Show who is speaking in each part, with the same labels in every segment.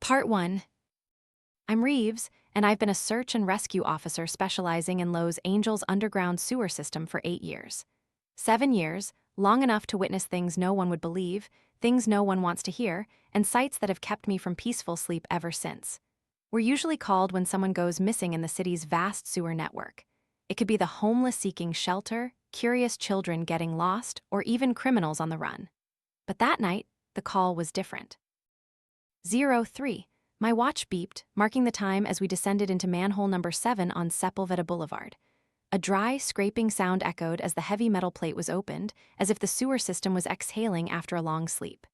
Speaker 1: Part 1. I'm Reeves, and I've been a search and rescue officer specializing in Lowe's Angel's underground sewer system for 8 years. 7 years, long enough to witness things no one would believe, things no one wants to hear, and sights that have kept me from peaceful sleep ever since. We're usually called when someone goes missing in the city's vast sewer network. It could be the homeless seeking shelter, curious children getting lost, or even criminals on the run. But that night, the call was different. 03. My watch beeped, marking the time as we descended into Manhole Number 7 on Sepulveda Boulevard. A dry, scraping sound echoed as the heavy metal plate was opened, as if the sewer system was exhaling after a long sleep.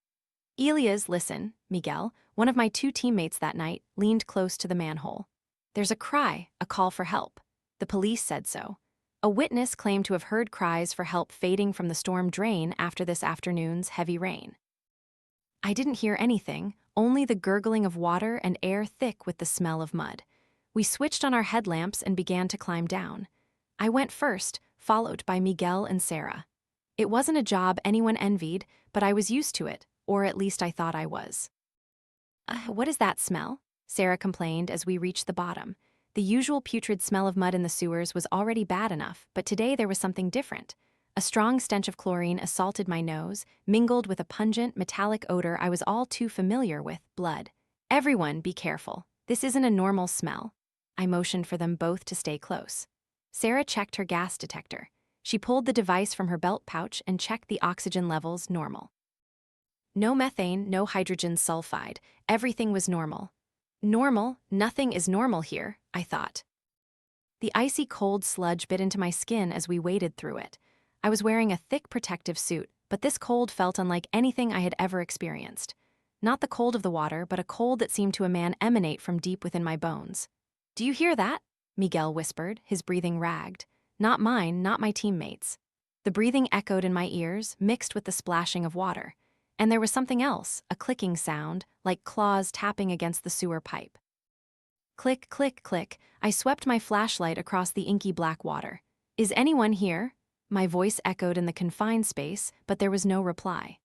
Speaker 1: Elias, listen, Miguel, one of my 2 teammates that night, leaned close to the manhole. There's a cry, a call for help. The police said so. A witness claimed to have heard cries for help fading from the storm drain after this afternoon's heavy rain. I didn't hear anything, only the gurgling of water and air thick with the smell of mud. We switched on our headlamps and began to climb down. I went first, followed by Miguel and Sarah. It wasn't a job anyone envied, but I was used to it, or at least I thought I was. What is that smell? Sarah complained as we reached the bottom. The usual putrid smell of mud in the sewers was already bad enough, but today there was something different. A strong stench of chlorine assaulted my nose, mingled with a pungent, metallic odor I was all too familiar with, blood. Everyone, be careful. This isn't a normal smell. I motioned for them both to stay close. Sarah checked her gas detector. She pulled the device from her belt pouch and checked the oxygen levels normal. No methane, no hydrogen sulfide. Everything was normal. Normal? Nothing is normal here, I thought. The icy cold sludge bit into my skin as we waded through it. I was wearing a thick protective suit, but this cold felt unlike anything I had ever experienced. Not the cold of the water, but a cold that seemed to a man emanate from deep within my bones. Do you hear that? Miguel whispered, his breathing ragged. Not mine, not my teammates. The breathing echoed in my ears, mixed with the splashing of water. And there was something else, a clicking sound, like claws tapping against the sewer pipe. Click, click, click. I swept my flashlight across the inky black water. Is anyone here? My voice echoed in the confined space, but there was no reply.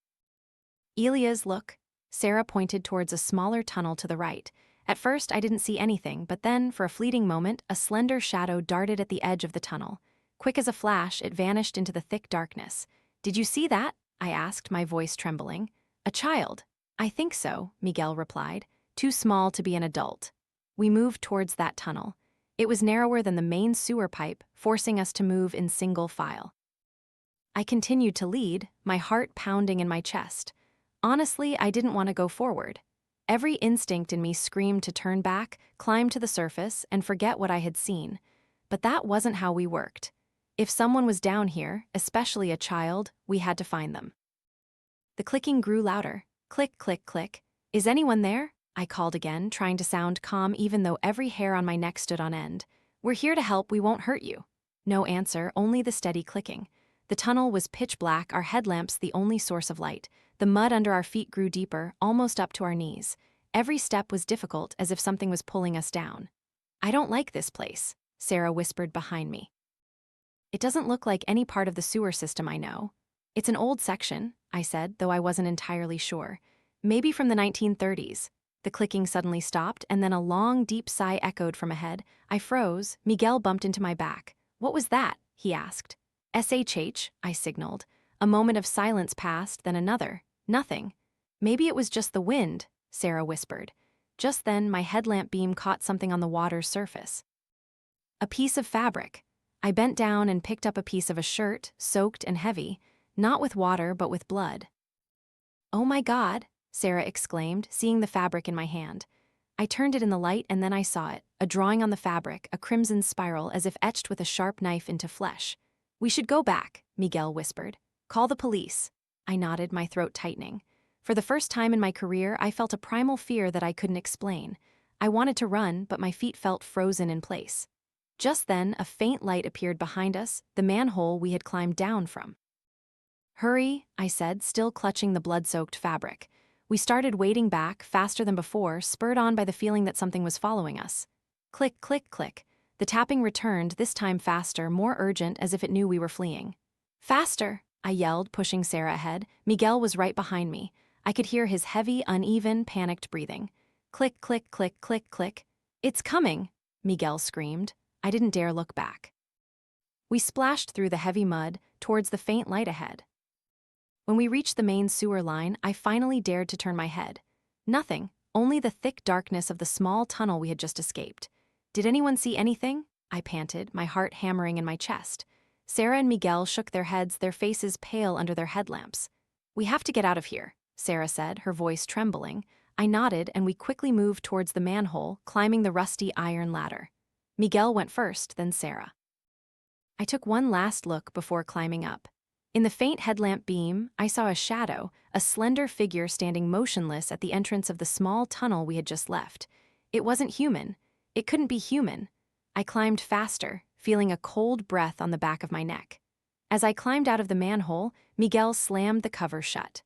Speaker 1: Elias, look. Sarah pointed towards a smaller tunnel to the right. At first, I didn't see anything, but then, for a fleeting moment, a slender shadow darted at the edge of the tunnel. Quick as a flash, it vanished into the thick darkness. Did you see that? I asked, my voice trembling. A child. I think so, Miguel replied. Too small to be an adult. We moved towards that tunnel. It was narrower than the main sewer pipe, forcing us to move in single file. I continued to lead, my heart pounding in my chest. Honestly, I didn't want to go forward. Every instinct in me screamed to turn back, climb to the surface, and forget what I had seen. But that wasn't how we worked. If someone was down here, especially a child, we had to find them. The clicking grew louder. Click, click, click. Is anyone there? I called again, trying to sound calm even though every hair on my neck stood on end. We're here to help, we won't hurt you. No answer, only the steady clicking. The tunnel was pitch black, our headlamps the only source of light. The mud under our feet grew deeper, almost up to our knees. Every step was difficult, as if something was pulling us down. I don't like this place, Sarah whispered behind me. It doesn't look like any part of the sewer system I know. It's an old section, I said, though I wasn't entirely sure. Maybe from the 1930s. The clicking suddenly stopped, and then a long, deep sigh echoed from ahead. I froze. Miguel bumped into my back. What was that? He asked. SHH, I signaled. A moment of silence passed, then another. Nothing. Maybe it was just the wind, Sarah whispered. Just then, my headlamp beam caught something on the water's surface. A piece of fabric. I bent down and picked up a piece of a shirt, soaked and heavy, not with water but with blood. Oh my God, Sarah exclaimed, seeing the fabric in my hand. I turned it in the light and then I saw it, a drawing on the fabric, a crimson spiral as if etched with a sharp knife into flesh. We should go back, Miguel whispered. Call the police. I nodded, my throat tightening. For the first time in my career, I felt a primal fear that I couldn't explain. I wanted to run, but my feet felt frozen in place. Just then, a faint light appeared behind us, the manhole we had climbed down from. Hurry, I said, still clutching the blood-soaked fabric. We started wading back, faster than before, spurred on by the feeling that something was following us. Click, click, click. The tapping returned, this time faster, more urgent, as if it knew we were fleeing. Faster, I yelled, pushing Sarah ahead. Miguel was right behind me. I could hear his heavy, uneven, panicked breathing. Click, click, click, click, click. It's coming, Miguel screamed. I didn't dare look back. We splashed through the heavy mud towards the faint light ahead. When we reached the main sewer line, I finally dared to turn my head. Nothing, only the thick darkness of the small tunnel we had just escaped. Did anyone see anything? I panted, my heart hammering in my chest. Sarah and Miguel shook their heads, their faces pale under their headlamps. We have to get out of here, Sarah said, her voice trembling. I nodded, and we quickly moved towards the manhole, climbing the rusty iron ladder. Miguel went first, then Sarah. I took one last look before climbing up. In the faint headlamp beam, I saw a shadow, a slender figure standing motionless at the entrance of the small tunnel we had just left. It wasn't human. It couldn't be human. I climbed faster, feeling a cold breath on the back of my neck. As I climbed out of the manhole, Miguel slammed the cover shut.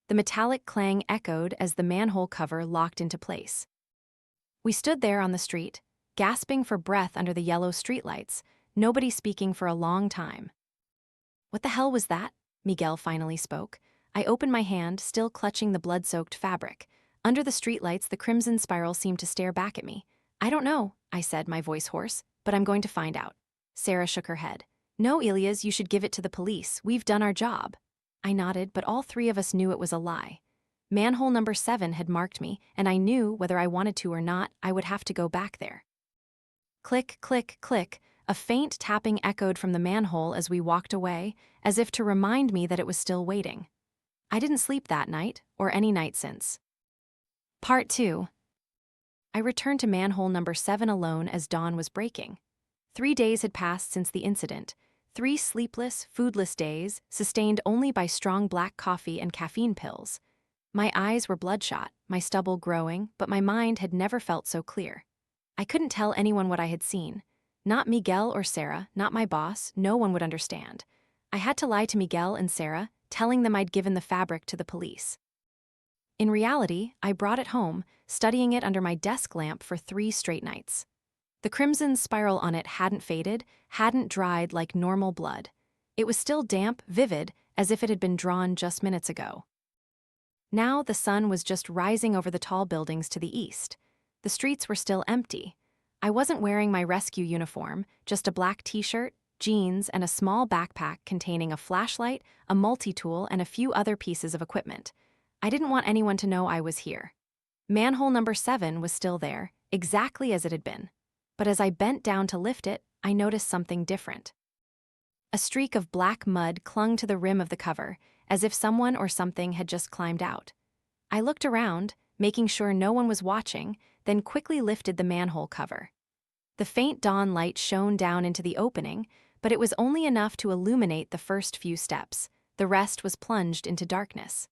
Speaker 1: The metallic clang echoed as the manhole cover locked into place. We stood there on the street, gasping for breath under the yellow streetlights, nobody speaking for a long time. What the hell was that? Miguel finally spoke. I opened my hand, still clutching the blood-soaked fabric. Under the streetlights, the crimson spiral seemed to stare back at me. I don't know, I said, my voice hoarse, but I'm going to find out. Sarah shook her head. No, Elias, you should give it to the police. We've done our job. I nodded, but all three of us knew it was a lie. Manhole number 7 had marked me, and I knew, whether I wanted to or not, I would have to go back there. Click, click, click. A faint tapping echoed from the manhole as we walked away, as if to remind me that it was still waiting. I didn't sleep that night, or any night since. Part 2. I returned to manhole number 7 alone as dawn was breaking. 3 days had passed since the incident. 3 sleepless, foodless days, sustained only by strong black coffee and caffeine pills. My eyes were bloodshot, my stubble growing, but my mind had never felt so clear. I couldn't tell anyone what I had seen. Not Miguel or Sarah, not my boss, no one would understand. I had to lie to Miguel and Sarah, telling them I'd given the fabric to the police. In reality, I brought it home, studying it under my desk lamp for 3 straight nights. The crimson spiral on it hadn't faded, hadn't dried like normal blood. It was still damp, vivid, as if it had been drawn just minutes ago. Now the sun was just rising over the tall buildings to the east. The streets were still empty. I wasn't wearing my rescue uniform, just a black t-shirt, jeans, and a small backpack containing a flashlight, a multi-tool, and a few other pieces of equipment. I didn't want anyone to know I was here. Manhole number 7 was still there, exactly as it had been. But as I bent down to lift it, I noticed something different. A streak of black mud clung to the rim of the cover, as if someone or something had just climbed out. I looked around, making sure no one was watching, then quickly lifted the manhole cover. The faint dawn light shone down into the opening, but it was only enough to illuminate the first few steps. The rest was plunged into darkness.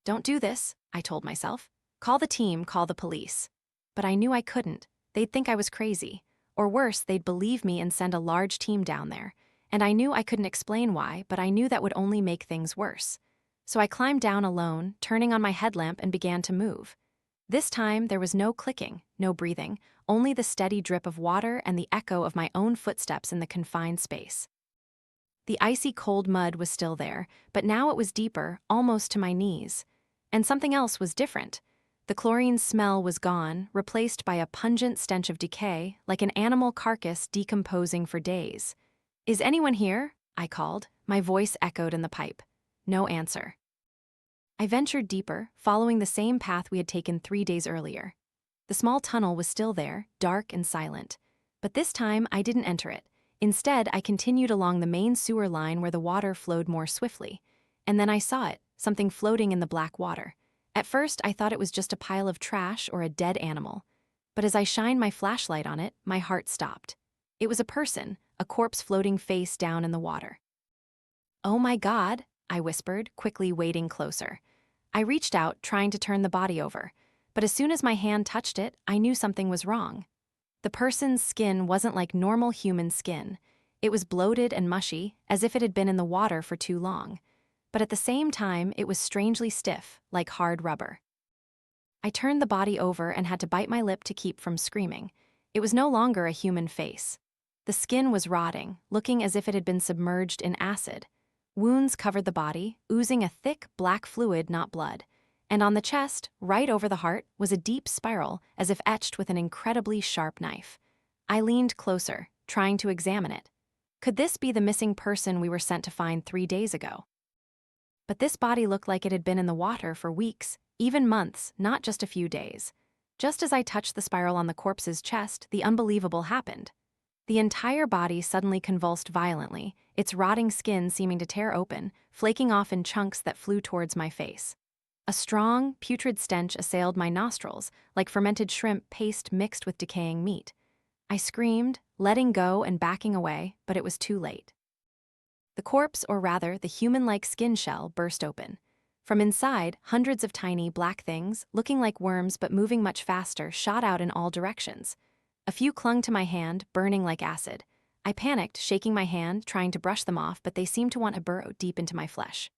Speaker 1: Don't do this, I told myself. Call the team, call the police. But I knew I couldn't. They'd think I was crazy. Or worse, they'd believe me and send a large team down there. And I knew I couldn't explain why, but I knew that would only make things worse. So I climbed down alone, turning on my headlamp, and began to move. This time, there was no clicking, no breathing, only the steady drip of water and the echo of my own footsteps in the confined space. The icy cold mud was still there, but now it was deeper, almost to my knees. And something else was different. The chlorine smell was gone, replaced by a pungent stench of decay, like an animal carcass decomposing for days. Is anyone here? I called. My voice echoed in the pipe. No answer. I ventured deeper, following the same path we had taken 3 days earlier. The small tunnel was still there, dark and silent. But this time, I didn't enter it. Instead, I continued along the main sewer line where the water flowed more swiftly. And then I saw it, something floating in the black water. At first, I thought it was just a pile of trash or a dead animal. But as I shined my flashlight on it, my heart stopped. It was a person, a corpse floating face down in the water. Oh my God, I whispered, quickly wading closer. I reached out, trying to turn the body over. But as soon as my hand touched it, I knew something was wrong. The person's skin wasn't like normal human skin. It was bloated and mushy, as if it had been in the water for too long. But at the same time, it was strangely stiff, like hard rubber. I turned the body over and had to bite my lip to keep from screaming. It was no longer a human face. The skin was rotting, looking as if it had been submerged in acid. Wounds covered the body, oozing a thick, black fluid, not blood. And on the chest, right over the heart, was a deep spiral, as if etched with an incredibly sharp knife. I leaned closer, trying to examine it. Could this be the missing person we were sent to find 3 days ago? But this body looked like it had been in the water for weeks, even months, not just a few days. Just as I touched the spiral on the corpse's chest, the unbelievable happened. The entire body suddenly convulsed violently, its rotting skin seeming to tear open, flaking off in chunks that flew towards my face. A strong, putrid stench assailed my nostrils, like fermented shrimp paste mixed with decaying meat. I screamed, letting go and backing away, but it was too late. The corpse, or rather the human-like skin shell, burst open. From inside, hundreds of tiny, black things, looking like worms but moving much faster, shot out in all directions. A few clung to my hand, burning like acid. I panicked, shaking my hand, trying to brush them off, but they seemed to want to burrow deep into my flesh.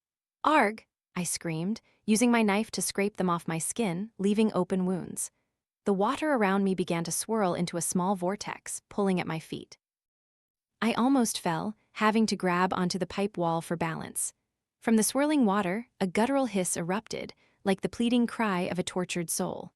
Speaker 1: "Arg!" I screamed, using my knife to scrape them off my skin, leaving open wounds. The water around me began to swirl into a small vortex, pulling at my feet. I almost fell, having to grab onto the pipe wall for balance. From the swirling water, a guttural hiss erupted, like the pleading cry of a tortured soul.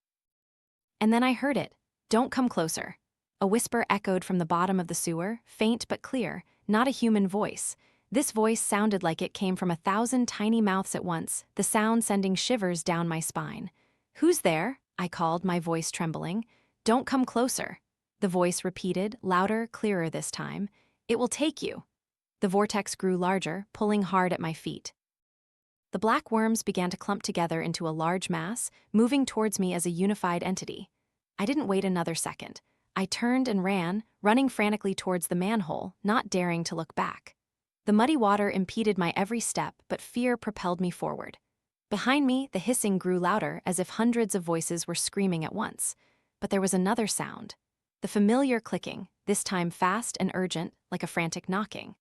Speaker 1: And then I heard it. "Don't come closer." A whisper echoed from the bottom of the sewer, faint but clear, not a human voice. This voice sounded like it came from 1,000 tiny mouths at once, the sound sending shivers down my spine. "Who's there?" I called, my voice trembling. "Don't come closer." The voice repeated, louder, clearer this time. "It will take you." The vortex grew larger, pulling hard at my feet. The black worms began to clump together into a large mass, moving towards me as a unified entity. I didn't wait another second. I turned and ran, running frantically towards the manhole, not daring to look back. The muddy water impeded my every step, but fear propelled me forward. Behind me, the hissing grew louder, as if hundreds of voices were screaming at once. But there was another sound. The familiar clicking, this time fast and urgent, like a frantic knocking.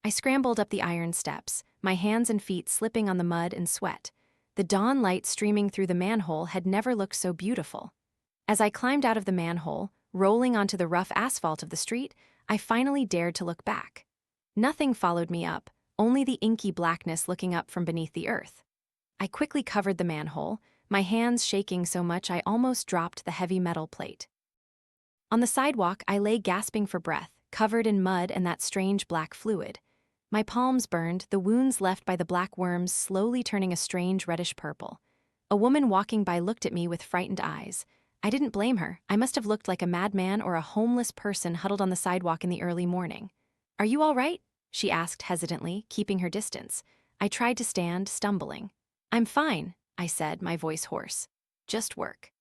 Speaker 1: I scrambled up the iron steps, my hands and feet slipping on the mud and sweat. The dawn light streaming through the manhole had never looked so beautiful. As I climbed out of the manhole, rolling onto the rough asphalt of the street, I finally dared to look back. Nothing followed me up, only the inky blackness looking up from beneath the earth. I quickly covered the manhole, my hands shaking so much I almost dropped the heavy metal plate. On the sidewalk, I lay gasping for breath, covered in mud and that strange black fluid. My palms burned, the wounds left by the black worms slowly turning a strange reddish purple. A woman walking by looked at me with frightened eyes. I didn't blame her. I must have looked like a madman or a homeless person huddled on the sidewalk in the early morning. "Are you all right?" she asked hesitantly, keeping her distance. I tried to stand, stumbling. "I'm fine," I said, my voice hoarse. "Just work."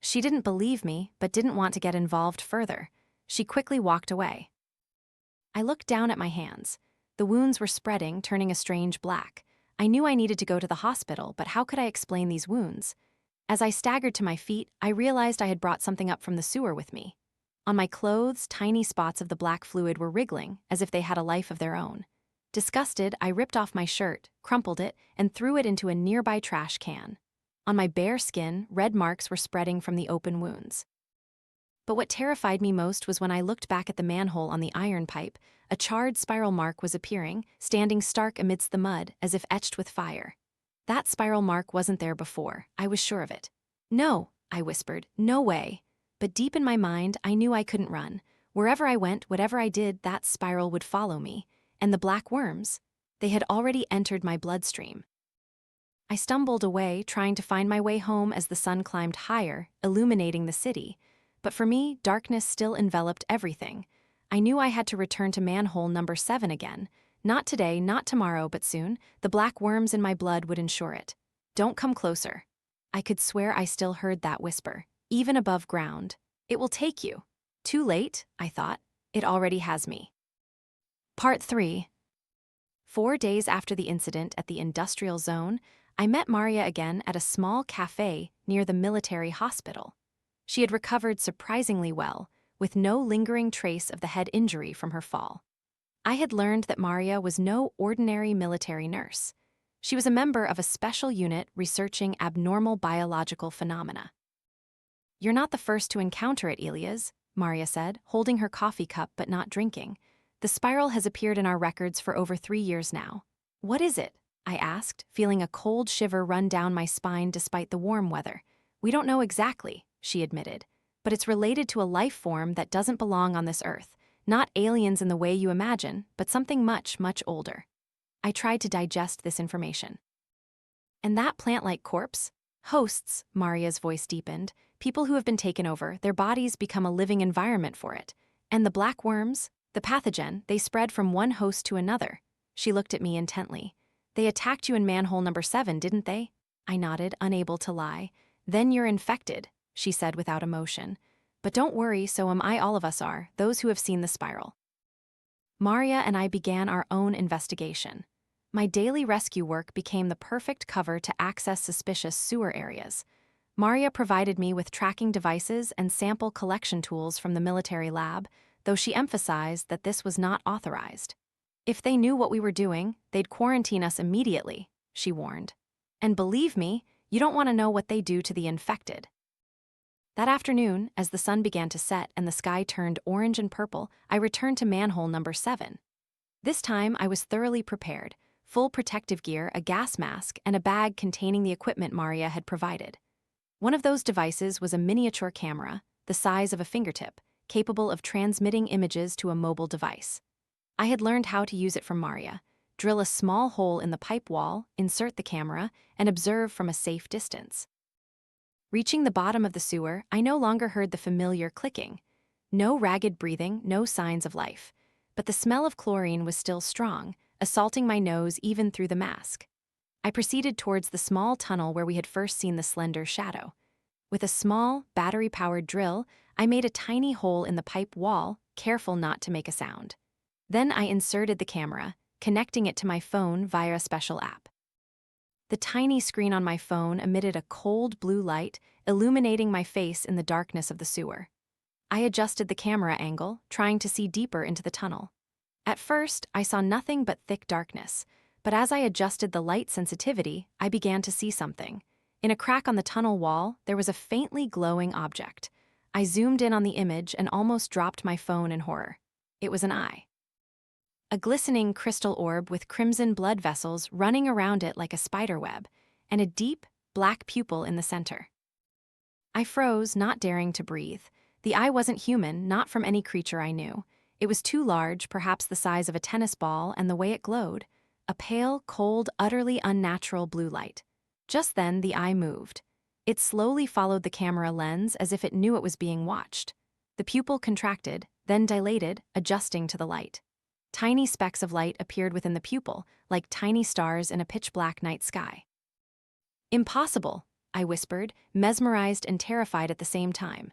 Speaker 1: She didn't believe me, but didn't want to get involved further. She quickly walked away. I looked down at my hands. The wounds were spreading, turning a strange black. I knew I needed to go to the hospital, but how could I explain these wounds? As I staggered to my feet, I realized I had brought something up from the sewer with me. On my clothes, tiny spots of the black fluid were wriggling, as if they had a life of their own. Disgusted, I ripped off my shirt, crumpled it, and threw it into a nearby trash can. On my bare skin, red marks were spreading from the open wounds. But what terrified me most was when I looked back at the manhole on the iron pipe, a charred spiral mark was appearing, standing stark amidst the mud, as if etched with fire. That spiral mark wasn't there before, I was sure of it. "No," I whispered, "no way." But deep in my mind, I knew I couldn't run. Wherever I went, whatever I did, that spiral would follow me. And the black worms? They had already entered my bloodstream. I stumbled away, trying to find my way home as the sun climbed higher, illuminating the city. But for me, darkness still enveloped everything. I knew I had to return to Manhole Number 7 again. Not today, not tomorrow, but soon. The black worms in my blood would ensure it. "Don't come closer." I could swear I still heard that whisper, even above ground. "It will take you." Too late, I thought. It already has me. Part 3. 4 days after the incident at the industrial zone, I met Maria again at a small cafe near the military hospital. She had recovered surprisingly well, with no lingering trace of the head injury from her fall. I had learned that Maria was no ordinary military nurse. She was a member of a special unit researching abnormal biological phenomena. "You're not the first to encounter it, Elias," Maria said, holding her coffee cup but not drinking. "The spiral has appeared in our records for over 3 years now." "What is it?" I asked, feeling a cold shiver run down my spine despite the warm weather. We don't know exactly, she admitted, but it's related to a life form that doesn't belong on this earth. Not aliens in the way you imagine, but something much, much older. I tried to digest this information. And that plant-like corpse? Hosts, Maria's voice deepened. People who have been taken over, their bodies become a living environment for it. And the black worms? The pathogen, they spread from one host to another. She looked at me intently. They attacked you in Manhole Number 7, didn't they? I nodded, unable to lie. Then you're infected, she said without emotion. But don't worry, so am I, all of us are, those who have seen the spiral. Maria and I began our own investigation. My daily rescue work became the perfect cover to access suspicious sewer areas. Maria provided me with tracking devices and sample collection tools from the military lab, though she emphasized that this was not authorized. If they knew what we were doing, they'd quarantine us immediately, she warned. And believe me, you don't want to know what they do to the infected. That afternoon, as the sun began to set and the sky turned orange and purple, I returned to Manhole Number 7. This time, I was thoroughly prepared. Full protective gear, a gas mask, and a bag containing the equipment Maria had provided. One of those devices was a miniature camera, the size of a fingertip, capable of transmitting images to a mobile device. I had learned how to use it from Maria. Drill a small hole in the pipe wall, insert the camera, and observe from a safe distance. Reaching the bottom of the sewer, I no longer heard the familiar clicking. No ragged breathing, no signs of life. But the smell of chlorine was still strong, assaulting my nose even through the mask. I proceeded towards the small tunnel where we had first seen the slender shadow. With a small, battery-powered drill, I made a tiny hole in the pipe wall, careful not to make a sound. Then I inserted the camera, connecting it to my phone via a special app. The tiny screen on my phone emitted a cold blue light, illuminating my face in the darkness of the sewer. I adjusted the camera angle, trying to see deeper into the tunnel. At first, I saw nothing but thick darkness, but as I adjusted the light sensitivity, I began to see something. In a crack on the tunnel wall, there was a faintly glowing object. I zoomed in on the image and almost dropped my phone in horror. It was an eye. A glistening crystal orb with crimson blood vessels running around it like a spider web, and a deep, black pupil in the center. I froze, not daring to breathe. The eye wasn't human, not from any creature I knew. It was too large, perhaps the size of a tennis ball, and the way it glowed. A pale, cold, utterly unnatural blue light. Just then, the eye moved. It slowly followed the camera lens as if it knew it was being watched. The pupil contracted, then dilated, adjusting to the light. Tiny specks of light appeared within the pupil, like tiny stars in a pitch-black night sky. "Impossible," I whispered, mesmerized and terrified at the same time.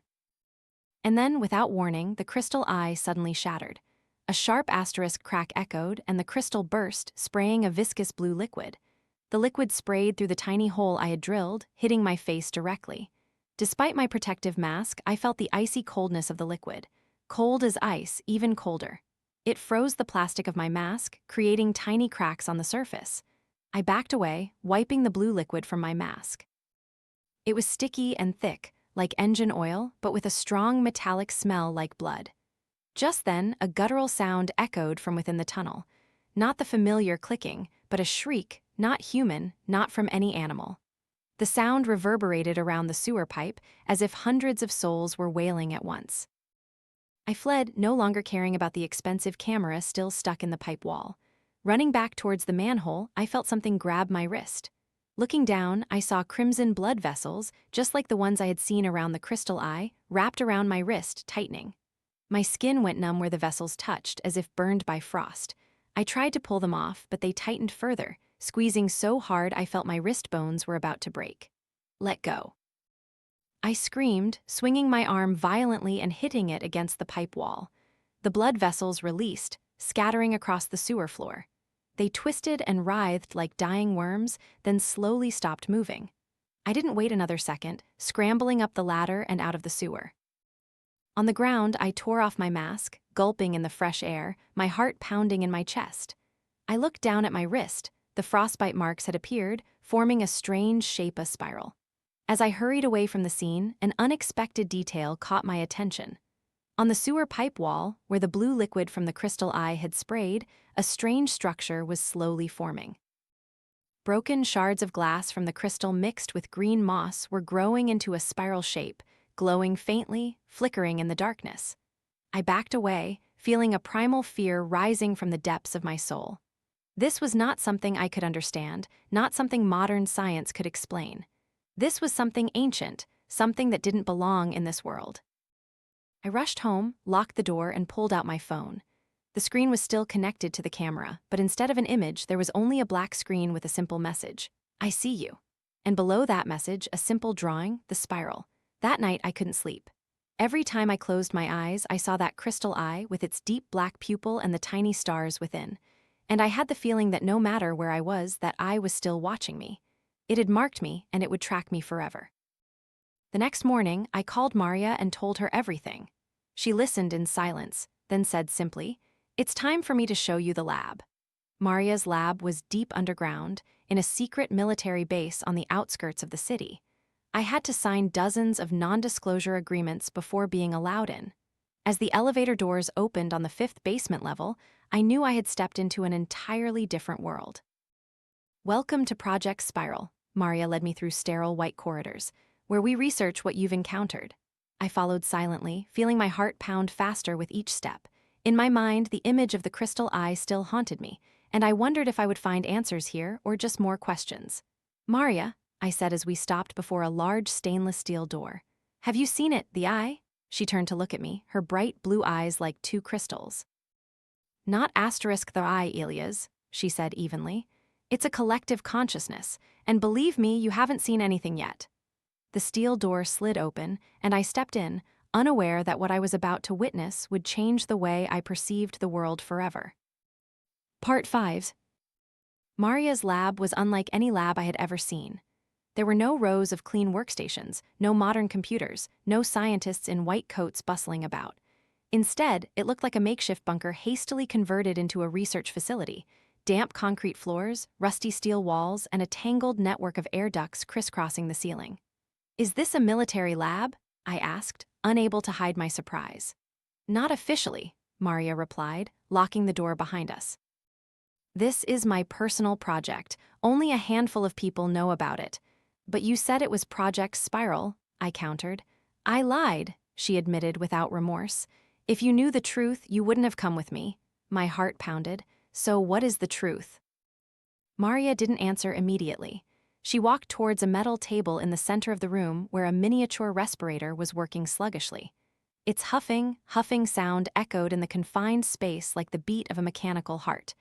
Speaker 1: And then, without warning, the crystal eye suddenly shattered. A sharp asterisk crack echoed, and the crystal burst, spraying a viscous blue liquid. The liquid sprayed through the tiny hole I had drilled, hitting my face directly. Despite my protective mask, I felt the icy coldness of the liquid. Cold as ice, even colder. It froze the plastic of my mask, creating tiny cracks on the surface. I backed away, wiping the blue liquid from my mask. It was sticky and thick, like engine oil, but with a strong metallic smell like blood. Just then, a guttural sound echoed from within the tunnel. Not the familiar clicking, but a shriek, not human, not from any animal. The sound reverberated around the sewer pipe, as if hundreds of souls were wailing at once. I fled, no longer caring about the expensive camera still stuck in the pipe wall. Running back towards the manhole, I felt something grab my wrist. Looking down, I saw crimson blood vessels, just like the ones I had seen around the crystal eye, wrapped around my wrist, tightening. My skin went numb where the vessels touched, as if burned by frost. I tried to pull them off, but they tightened further, squeezing so hard I felt my wrist bones were about to break. "Let go." I screamed, swinging my arm violently and hitting it against the pipe wall. The blood vessels released, scattering across the sewer floor. They twisted and writhed like dying worms, then slowly stopped moving. I didn't wait another second, scrambling up the ladder and out of the sewer. On the ground, I tore off my mask, gulping in the fresh air, my heart pounding in my chest. I looked down at my wrist. The frostbite marks had appeared, forming a strange shape, a spiral. As I hurried away from the scene, an unexpected detail caught my attention. On the sewer pipe wall, where the blue liquid from the crystal eye had sprayed, a strange structure was slowly forming. Broken shards of glass from the crystal mixed with green moss were growing into a spiral shape, glowing faintly, flickering in the darkness. I backed away, feeling a primal fear rising from the depths of my soul. This was not something I could understand, not something modern science could explain. This was something ancient, something that didn't belong in this world. I rushed home, locked the door, and pulled out my phone. The screen was still connected to the camera, but instead of an image, there was only a black screen with a simple message: "I see you." And below that message, a simple drawing, the spiral. That night, I couldn't sleep. Every time I closed my eyes, I saw that crystal eye with its deep black pupil and the tiny stars within. And I had the feeling that no matter where I was, that eye was still watching me. It had marked me, and it would track me forever. The next morning, I called Maria and told her everything. She listened in silence, then said simply, "It's time for me to show you the lab." Maria's lab was deep underground, in a secret military base on the outskirts of the city. I had to sign dozens of non-disclosure agreements before being allowed in. As the elevator doors opened on the 5th basement level, I knew I had stepped into an entirely different world. "Welcome to Project Spiral," Maria led me through sterile white corridors, "where we research what you've encountered." I followed silently, feeling my heart pound faster with each step. In my mind, the image of the crystal eye still haunted me, and I wondered if I would find answers here or just more questions. "Maria," I said as we stopped before a large stainless steel door. "Have you seen it, the eye?" She turned to look at me, her bright blue eyes like two crystals. "Not asterisk the eye, Elias," she said evenly. "It's a collective consciousness, and believe me, you haven't seen anything yet." The steel door slid open, and I stepped in, unaware that what I was about to witness would change the way I perceived the world forever. Part 5. Maria's lab was unlike any lab I had ever seen. There were no rows of clean workstations, no modern computers, no scientists in white coats bustling about. Instead, it looked like a makeshift bunker hastily converted into a research facility. Damp concrete floors, rusty steel walls, and a tangled network of air ducts crisscrossing the ceiling. "Is this a military lab?" I asked, unable to hide my surprise. "Not officially," Maria replied, locking the door behind us. "This is my personal project. Only a handful of people know about it. But you said it was Project Spiral," I countered. "I lied," she admitted without remorse. "If you knew the truth, you wouldn't have come with me." My heart pounded. "So what is the truth?" Maria didn't answer immediately. She walked towards a metal table in the center of the room where a miniature respirator was working sluggishly. Its huffing sound echoed in the confined space like the beat of a mechanical heart.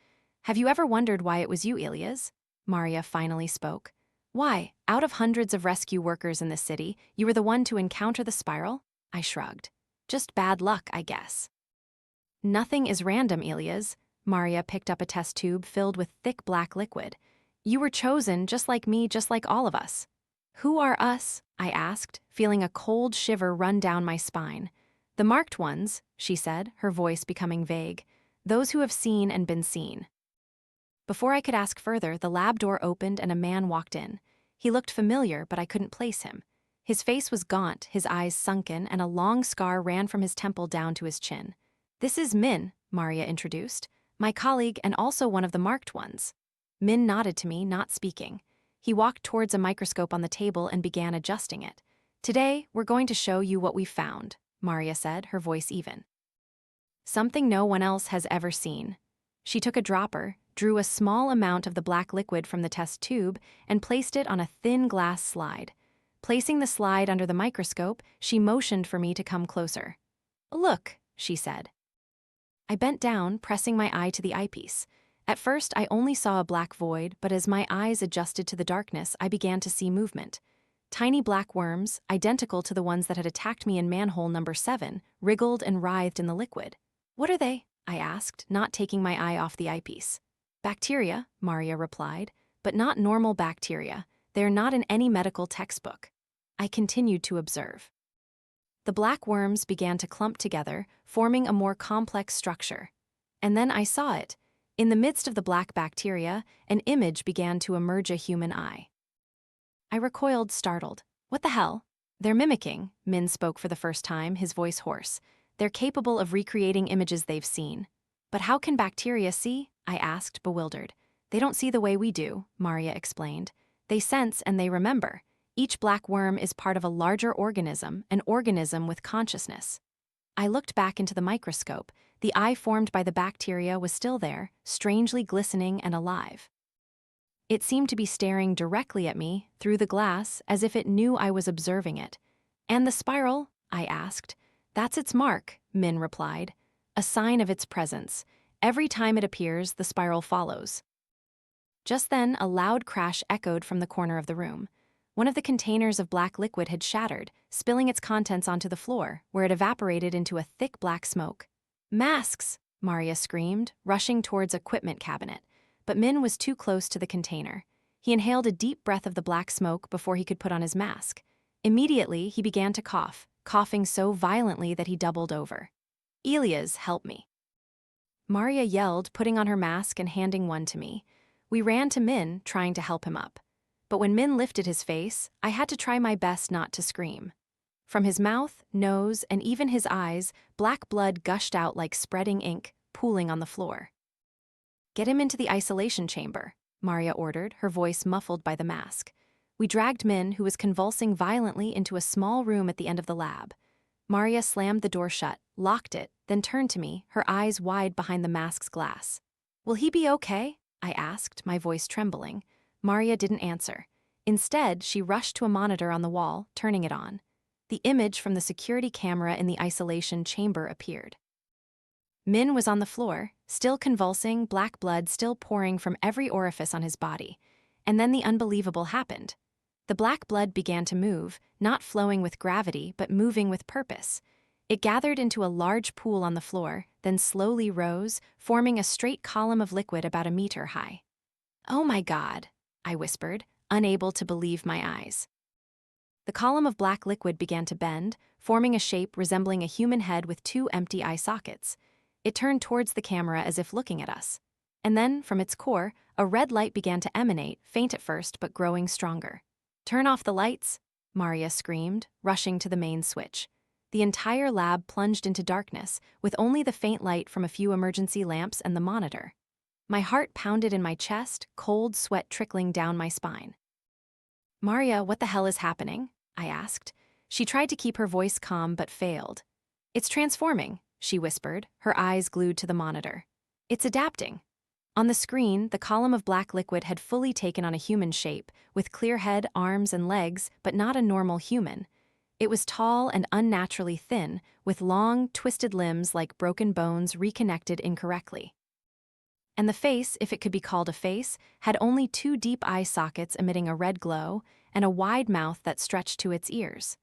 Speaker 1: "Have you ever wondered why it was you, Elias?" Maria finally spoke. "Why, out of hundreds of rescue workers in this city, you were the one to encounter the spiral?" I shrugged. "Just bad luck, I guess." "Nothing is random, Elias." Maria picked up a test tube filled with thick black liquid. "You were chosen, just like me, just like all of us." "Who are us?" I asked, feeling a cold shiver run down my spine. "The marked ones," she said, her voice becoming vague. "Those who have seen and been seen." Before I could ask further, the lab door opened and a man walked in. He looked familiar, but I couldn't place him. His face was gaunt, his eyes sunken, and a long scar ran from his temple down to his chin. "This is Min," Maria introduced, "my colleague and also one of the marked ones." Min nodded to me, not speaking. He walked towards a microscope on the table and began adjusting it. "Today, we're going to show you what we've found," Maria said, her voice even. "Something no one else has ever seen." She took a dropper, drew a small amount of the black liquid from the test tube, and placed it on a thin glass slide. Placing the slide under the microscope, she motioned for me to come closer. "Look," she said. I bent down, pressing my eye to the eyepiece. At first, I only saw a black void, but as my eyes adjusted to the darkness, I began to see movement. Tiny black worms, identical to the ones that had attacked me in Manhole Number 7, wriggled and writhed in the liquid. "What are they?" I asked, not taking my eye off the eyepiece. "Bacteria," Maria replied, "but not normal bacteria. They're not in any medical textbook." I continued to observe. The black worms began to clump together, forming a more complex structure. And then I saw it. In the midst of the black bacteria, an image began to emerge: a human eye. I recoiled, startled. "What the hell?" "They're mimicking," Min spoke for the first time, his voice hoarse. "They're capable of recreating images they've seen." "But how can bacteria see?" I asked, bewildered. They don't see the way we do, Maria explained. They sense and they remember. Each black worm is part of a larger organism, an organism with consciousness. I looked back into the microscope. The eye formed by the bacteria was still there, strangely glistening and alive. It seemed to be staring directly at me, through the glass, as if it knew I was observing it. "And the spiral?" I asked. "That's its mark," Min replied. "A sign of its presence. Every time it appears, the spiral follows." Just then, a loud crash echoed from the corner of the room. One of the containers of black liquid had shattered, spilling its contents onto the floor, where it evaporated into a thick black smoke. "Masks!" Maria screamed, rushing towards an equipment cabinet. But Min was too close to the container. He inhaled a deep breath of the black smoke before he could put on his mask. Immediately, he began to cough, coughing so violently that he doubled over. "Elias, help me." Maria yelled, putting on her mask and handing one to me. We ran to Min, trying to help him up. But when Min lifted his face, I had to try my best not to scream. From his mouth, nose, and even his eyes, black blood gushed out like spreading ink, pooling on the floor. "Get him into the isolation chamber," Maria ordered, her voice muffled by the mask. We dragged Min, who was convulsing violently, into a small room at the end of the lab. Maria slammed the door shut, locked it, then turned to me, her eyes wide behind the mask's glass. "Will he be okay?" I asked, my voice trembling. Maria didn't answer. Instead, she rushed to a monitor on the wall, turning it on. The image from the security camera in the isolation chamber appeared. Min was on the floor, still convulsing, black blood still pouring from every orifice on his body. And then the unbelievable happened. The black blood began to move, not flowing with gravity, but moving with purpose. It gathered into a large pool on the floor, then slowly rose, forming a straight column of liquid about a meter high. "Oh my God," I whispered, unable to believe my eyes. The column of black liquid began to bend, forming a shape resembling a human head with two empty eye sockets. It turned towards the camera as if looking at us. And then, from its core, a red light began to emanate, faint at first but growing stronger. "Turn off the lights," Maria screamed, rushing to the main switch. The entire lab plunged into darkness, with only the faint light from a few emergency lamps and the monitor. My heart pounded in my chest, cold sweat trickling down my spine. "Maria, what the hell is happening?" I asked. She tried to keep her voice calm but failed. "It's transforming," she whispered, her eyes glued to the monitor. "It's adapting." On the screen, the column of black liquid had fully taken on a human shape, with clear head, arms, and legs, but not a normal human. It was tall and unnaturally thin, with long, twisted limbs like broken bones reconnected incorrectly. And the face, if it could be called a face, had only two deep eye sockets emitting a red glow, and a wide mouth that stretched to its ears.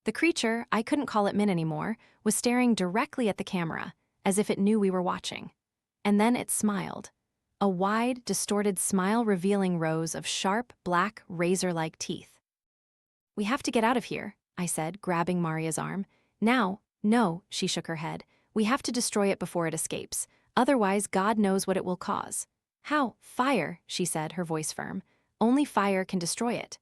Speaker 1: The creature, I couldn't call it Min anymore, was staring directly at the camera, as if it knew we were watching. And then it smiled. A wide, distorted smile revealing rows of sharp, black, razor-like teeth. "We have to get out of here," I said, grabbing Maria's arm. "Now." "No," she shook her head. "We have to destroy it before it escapes. Otherwise, God knows what it will cause." "How?" "Fire," she said, her voice firm. "Only fire can destroy it."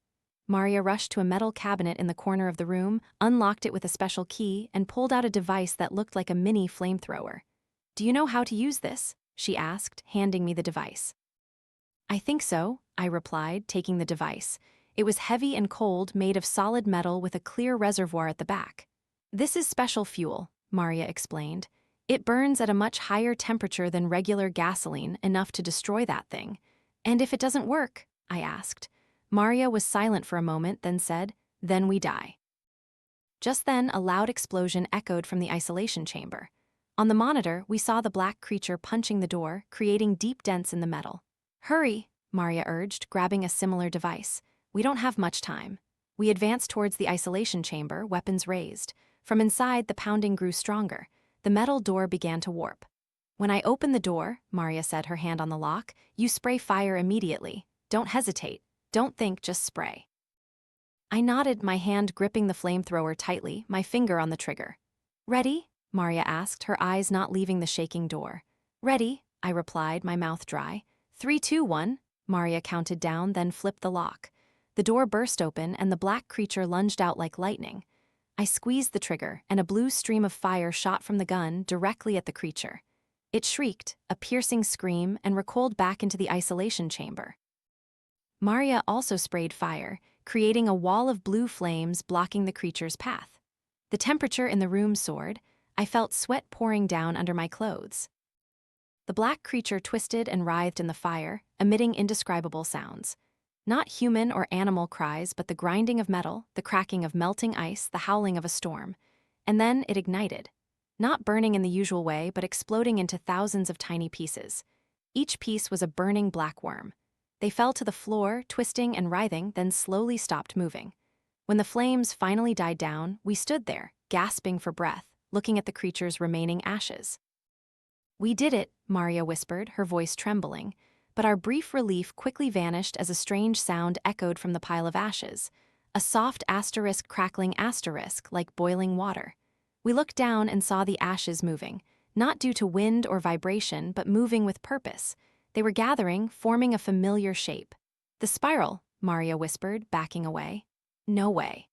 Speaker 1: Maria rushed to a metal cabinet in the corner of the room, unlocked it with a special key, and pulled out a device that looked like a mini flamethrower. "Do you know how to use this?" she asked, handing me the device. "I think so," I replied, taking the device. It was heavy and cold, made of solid metal with a clear reservoir at the back. "This is special fuel," Maria explained. "It burns at a much higher temperature than regular gasoline, enough to destroy that thing." "And if it doesn't work?" I asked. Maria was silent for a moment, then said, "Then we die." Just then, a loud explosion echoed from the isolation chamber. On the monitor, we saw the black creature punching the door, creating deep dents in the metal. "Hurry," Maria urged, grabbing a similar device. "We don't have much time." We advanced towards the isolation chamber, weapons raised. From inside, the pounding grew stronger. The metal door began to warp. "When I open the door," Maria said, her hand on the lock, "you spray fire immediately. Don't hesitate. Don't think, just spray." I nodded, my hand gripping the flamethrower tightly, my finger on the trigger. "Ready?" Maria asked, her eyes not leaving the shaking door. "Ready," I replied, my mouth dry. 3, 2, 1, Maria counted down, then flipped the lock. The door burst open, and the black creature lunged out like lightning. I squeezed the trigger, and a blue stream of fire shot from the gun directly at the creature. It shrieked, a piercing scream, and recoiled back into the isolation chamber. Maria also sprayed fire, creating a wall of blue flames blocking the creature's path. The temperature in the room soared. I felt sweat pouring down under my clothes. The black creature twisted and writhed in the fire, emitting indescribable sounds. Not human or animal cries, but the grinding of metal, the cracking of melting ice, the howling of a storm. And then it ignited. Not burning in the usual way, but exploding into thousands of tiny pieces. Each piece was a burning black worm. They fell to the floor, twisting and writhing, then slowly stopped moving. When the flames finally died down, we stood there, gasping for breath, looking at the creature's remaining ashes. "We did it," Maria whispered, her voice trembling, but our brief relief quickly vanished as a strange sound echoed from the pile of ashes, a soft asterisk crackling asterisk like boiling water. We looked down and saw the ashes moving, not due to wind or vibration, but moving with purpose. They were gathering, forming a familiar shape. "The spiral," Maria whispered, backing away. "No way."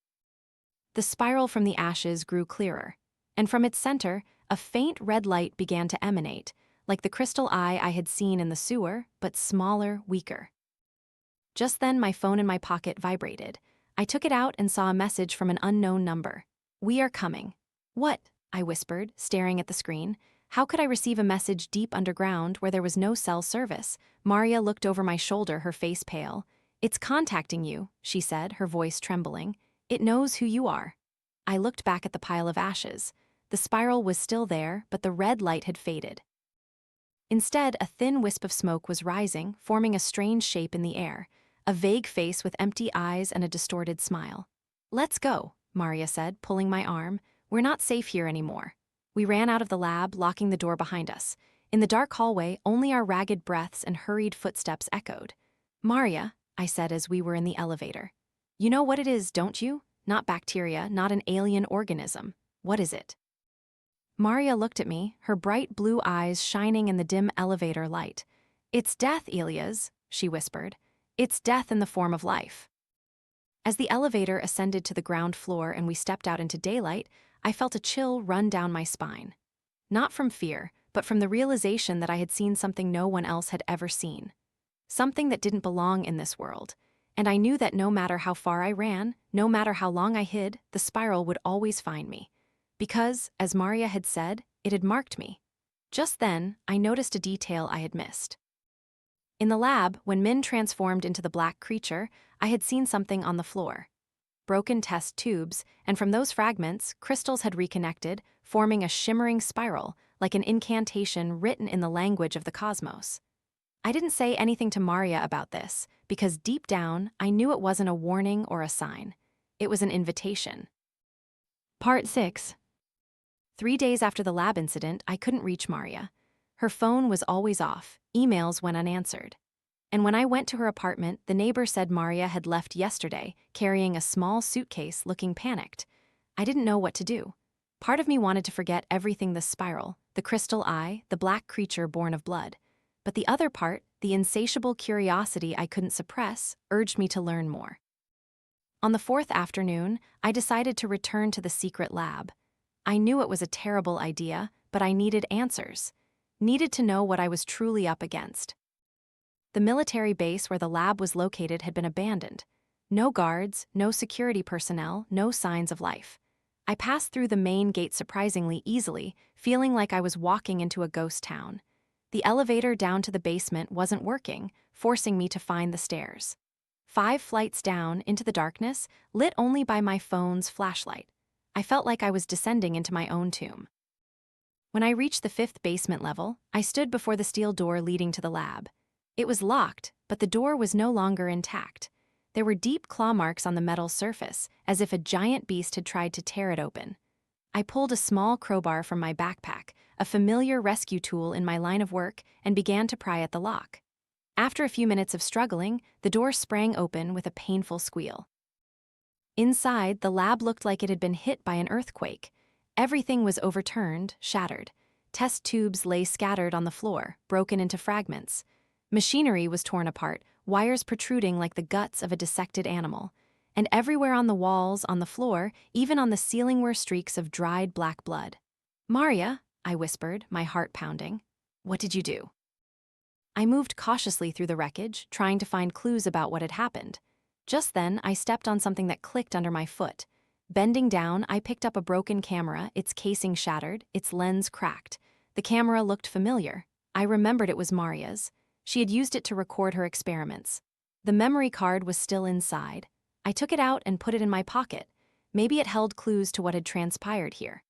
Speaker 1: The spiral from the ashes grew clearer, and from its center, a faint red light began to emanate, like the crystal eye I had seen in the sewer, but smaller, weaker. Just then, my phone in my pocket vibrated. I took it out and saw a message from an unknown number. "We are coming." "What?" I whispered, staring at the screen. How could I receive a message deep underground where there was no cell service? Maria looked over my shoulder, her face pale. "It's contacting you," she said, her voice trembling. "It knows who you are." I looked back at the pile of ashes. The spiral was still there, but the red light had faded. Instead, a thin wisp of smoke was rising, forming a strange shape in the air, a vague face with empty eyes and a distorted smile. "Let's go," Maria said, pulling my arm. "We're not safe here anymore." We ran out of the lab, locking the door behind us. In the dark hallway, only our ragged breaths and hurried footsteps echoed. "Maria," I said as we were in the elevator. "You know what it is, don't you? Not bacteria, not an alien organism. What is it?" Maria looked at me, her bright blue eyes shining in the dim elevator light. "It's death, Elias," she whispered. "It's death in the form of life." As the elevator ascended to the ground floor and we stepped out into daylight, I felt a chill run down my spine. Not from fear, but from the realization that I had seen something no one else had ever seen. Something that didn't belong in this world. And I knew that no matter how far I ran, no matter how long I hid, the spiral would always find me. Because, as Maria had said, it had marked me. Just then, I noticed a detail I had missed. In the lab, when Min transformed into the black creature, I had seen something on the floor. Broken test tubes, and from those fragments, crystals had reconnected, forming a shimmering spiral, like an incantation written in the language of the cosmos. I didn't say anything to Maria about this, because deep down, I knew it wasn't a warning or a sign. It was an invitation. Part 6. 3 days after the lab incident, I couldn't reach Maria. Her phone was always off, emails went unanswered. And when I went to her apartment, the neighbor said Maria had left yesterday, carrying a small suitcase, looking panicked. I didn't know what to do. Part of me wanted to forget everything: the spiral, the crystal eye, the black creature born of blood. But the other part, the insatiable curiosity I couldn't suppress, urged me to learn more. On the 4th afternoon, I decided to return to the secret lab. I knew it was a terrible idea, but I needed answers. Needed to know what I was truly up against. The military base where the lab was located had been abandoned. No guards, no security personnel, no signs of life. I passed through the main gate surprisingly easily, feeling like I was walking into a ghost town. The elevator down to the basement wasn't working, forcing me to find the stairs. 5 flights down into the darkness, lit only by my phone's flashlight. I felt like I was descending into my own tomb. When I reached the 5th basement level, I stood before the steel door leading to the lab. It was locked, but the door was no longer intact. There were deep claw marks on the metal surface, as if a giant beast had tried to tear it open. I pulled a small crowbar from my backpack, a familiar rescue tool in my line of work, and began to pry at the lock. After a few minutes of struggling, the door sprang open with a painful squeal. Inside, the lab looked like it had been hit by an earthquake. Everything was overturned, shattered. Test tubes lay scattered on the floor, broken into fragments. Machinery was torn apart, wires protruding like the guts of a dissected animal. And everywhere on the walls, on the floor, even on the ceiling were streaks of dried black blood. "Maria," I whispered, my heart pounding. What did you do? I moved cautiously through the wreckage, trying to find clues about what had happened. Just then, I stepped on something that clicked under my foot. Bending down, I picked up a broken camera, its casing shattered, its lens cracked. The camera looked familiar. I remembered it was Maria's. She had used it to record her experiments. The memory card was still inside. I took it out and put it in my pocket. Maybe it held clues to what had transpired here.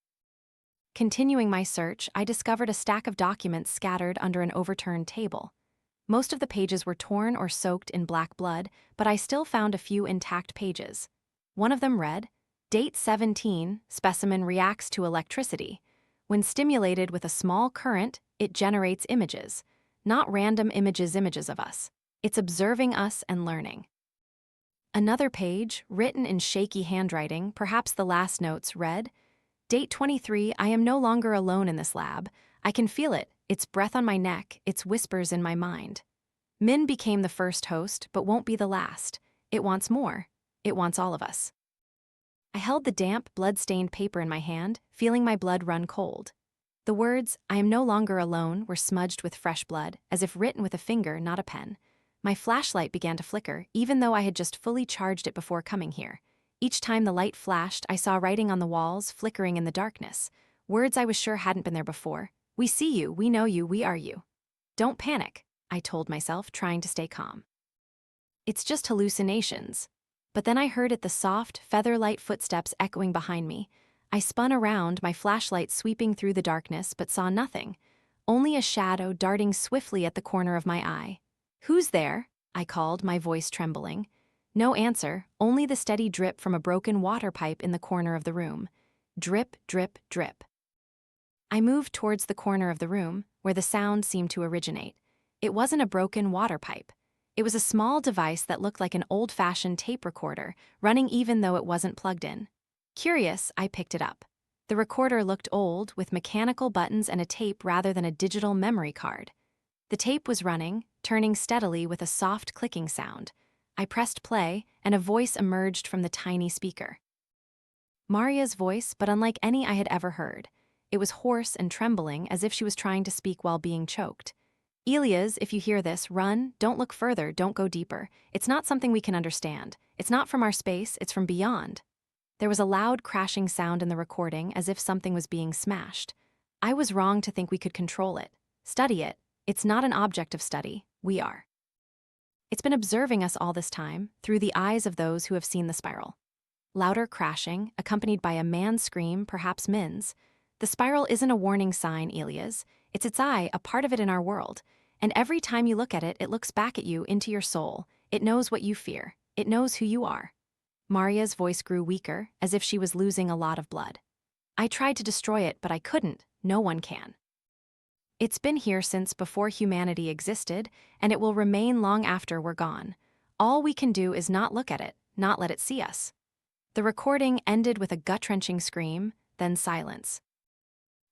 Speaker 1: Continuing my search, I discovered a stack of documents scattered under an overturned table. Most of the pages were torn or soaked in black blood, but I still found a few intact pages. One of them read, Date 17, specimen reacts to electricity. When stimulated with a small current, it generates images. Not random images of us. It's observing us and learning. Another page, written in shaky handwriting, perhaps the last notes, read, Date 23, I am no longer alone in this lab. I can feel it, its breath on my neck, its whispers in my mind. Min became the first host, but won't be the last. It wants more. It wants all of us. I held the damp, blood-stained paper in my hand, feeling my blood run cold. The words, I am no longer alone, were smudged with fresh blood, as if written with a finger, not a pen. My flashlight began to flicker, even though I had just fully charged it before coming here. Each time the light flashed, I saw writing on the walls, flickering in the darkness. Words I was sure hadn't been there before. We see you, we know you, we are you. Don't panic, I told myself, trying to stay calm. It's just hallucinations. But then I heard the soft, feather-light footsteps echoing behind me. I spun around, my flashlight sweeping through the darkness, but saw nothing. Only a shadow darting swiftly at the corner of my eye. Who's there? I called, my voice trembling. No answer, only the steady drip from a broken water pipe in the corner of the room. Drip, drip, drip. I moved towards the corner of the room, where the sound seemed to originate. It wasn't a broken water pipe. It was a small device that looked like an old-fashioned tape recorder, running even though it wasn't plugged in. Curious, I picked it up. The recorder looked old, with mechanical buttons and a tape rather than a digital memory card. The tape was running, turning steadily with a soft clicking sound. I pressed play, and a voice emerged from the tiny speaker. Maria's voice, but unlike any I had ever heard. It was hoarse and trembling, as if she was trying to speak while being choked. Elias, if you hear this, run, don't look further, don't go deeper. It's not something we can understand. It's not from our space, it's from beyond. There was a loud crashing sound in the recording, as if something was being smashed. I was wrong to think we could control it. Study it. It's not an object of study. We are. It's been observing us all this time, through the eyes of those who have seen the spiral. Louder crashing, accompanied by a man's scream, perhaps Min's. The spiral isn't a warning sign, Elias. It's its eye, a part of it in our world. And every time you look at it, it looks back at you, into your soul. It knows what you fear. It knows who you are. Maria's voice grew weaker, as if she was losing a lot of blood. I tried to destroy it, but I couldn't. No one can. It's been here since before humanity existed, and it will remain long after we're gone. All we can do is not look at it, not let it see us. The recording ended with a gut-wrenching scream, then silence.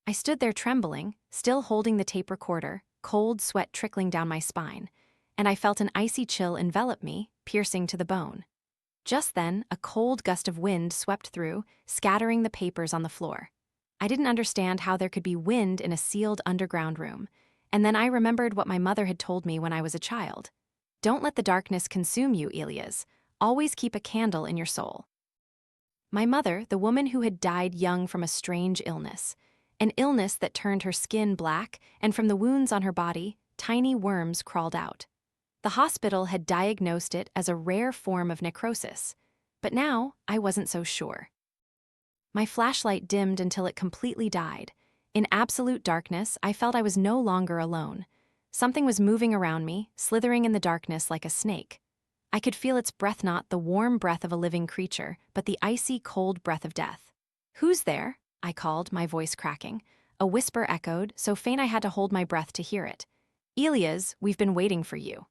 Speaker 1: I stood there trembling, still holding the tape recorder, cold sweat trickling down my spine, and I felt an icy chill envelop me, piercing to the bone. Just then, a cold gust of wind swept through, scattering the papers on the floor. I didn't understand how there could be wind in a sealed underground room, and then I remembered what my mother had told me when I was a child. Don't let the darkness consume you, Elias. Always keep a candle in your soul. My mother, the woman who had died young from a strange illness, an illness that turned her skin black, and from the wounds on her body, tiny worms crawled out. The hospital had diagnosed it as a rare form of necrosis, but now I wasn't so sure. My flashlight dimmed until it completely died. In absolute darkness, I felt I was no longer alone. Something was moving around me, slithering in the darkness like a snake. I could feel its breath, not the warm breath of a living creature, but the icy, cold breath of death. Who's there? I called, my voice cracking. A whisper echoed, so faint I had to hold my breath to hear it. Elias, we've been waiting for you.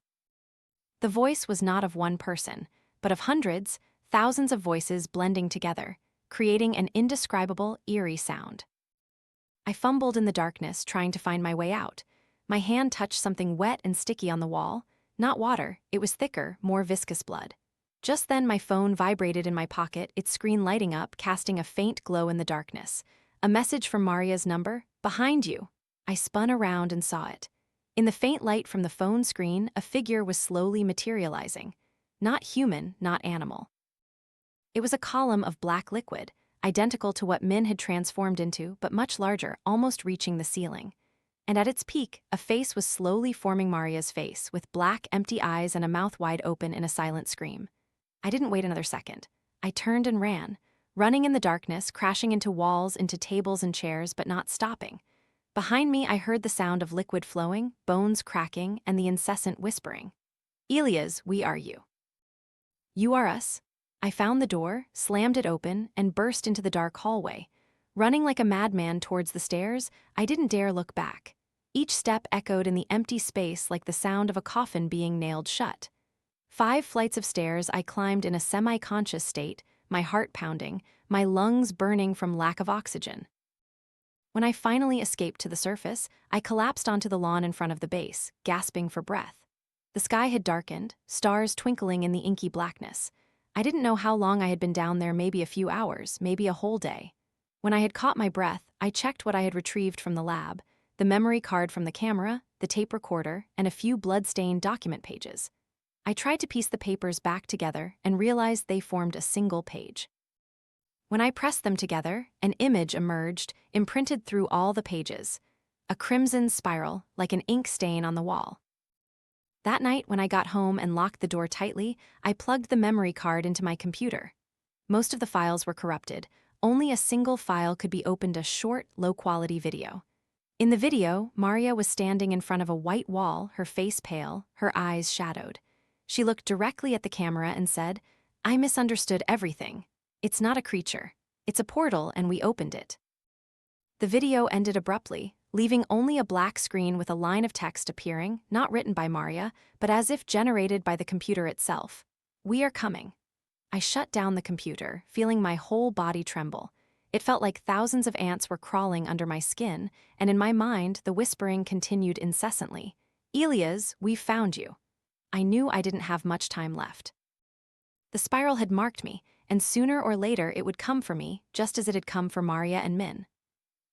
Speaker 1: The voice was not of one person, but of hundreds, thousands of voices blending together, creating an indescribable, eerie sound. I fumbled in the darkness, trying to find my way out. My hand touched something wet and sticky on the wall. Not water, it was thicker, more viscous blood. Just then my phone vibrated in my pocket, its screen lighting up, casting a faint glow in the darkness. A message from Maria's number, behind you. I spun around and saw it. In the faint light from the phone screen, a figure was slowly materializing. Not human, not animal. It was a column of black liquid, identical to what Min had transformed into, but much larger, almost reaching the ceiling. And at its peak, a face was slowly forming Maria's face, with black, empty eyes and a mouth wide open in a silent scream. I didn't wait another second. I turned and ran, running in the darkness, crashing into walls, into tables and chairs, but not stopping. Behind me, I heard the sound of liquid flowing, bones cracking, and the incessant whispering. Elias, we are you. You are us. I found the door, slammed it open, and burst into the dark hallway. Running like a madman towards the stairs, I didn't dare look back. Each step echoed in the empty space like the sound of a coffin being nailed shut. 5 flights of stairs I climbed in a semi-conscious state, my heart pounding, my lungs burning from lack of oxygen. When I finally escaped to the surface, I collapsed onto the lawn in front of the base, gasping for breath. The sky had darkened, stars twinkling in the inky blackness. I didn't know how long I had been down there, maybe a few hours, maybe a whole day. When I had caught my breath, I checked what I had retrieved from the lab, the memory card from the camera, the tape recorder, and a few blood-stained document pages. I tried to piece the papers back together and realized they formed a single page. When I pressed them together, an image emerged, imprinted through all the pages. A crimson spiral, like an ink stain on the wall. That night, when I got home and locked the door tightly, I plugged the memory card into my computer. Most of the files were corrupted. Only a single file could be opened, a short, low-quality video. In the video, Maria was standing in front of a white wall, her face pale, her eyes shadowed. She looked directly at the camera and said, "I misunderstood everything. It's not a creature. It's a portal, and we opened it." The video ended abruptly, leaving only a black screen with a line of text appearing, not written by Maria, but as if generated by the computer itself. "We are coming." I shut down the computer, feeling my whole body tremble. It felt like thousands of ants were crawling under my skin, and in my mind, the whispering continued incessantly. "Elias, we've found you." I knew I didn't have much time left. The spiral had marked me, and sooner or later it would come for me, just as it had come for Maria and Min.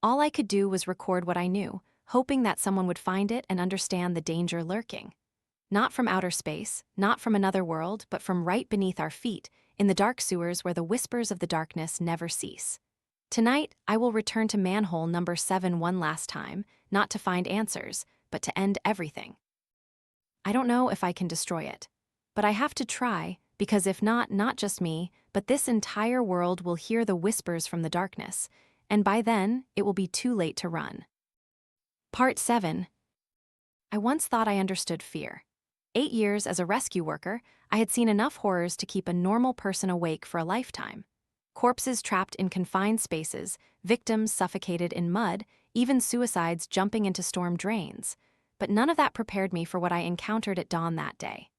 Speaker 1: All I could do was record what I knew, hoping that someone would find it and understand the danger lurking. Not from outer space, not from another world, but from right beneath our feet, in the dark sewers where the whispers of the darkness never cease. Tonight, I will return to Manhole Number 7 one last time, not to find answers, but to end everything. I don't know if I can destroy it, but I have to try, because if not, not just me, but this entire world will hear the whispers from the darkness, and by then, it will be too late to run. Part 7. I once thought I understood fear. 8 years as a rescue worker, I had seen enough horrors to keep a normal person awake for a lifetime. Corpses trapped in confined spaces, victims suffocated in mud, even suicides jumping into storm drains. But none of that prepared me for what I encountered at dawn that day.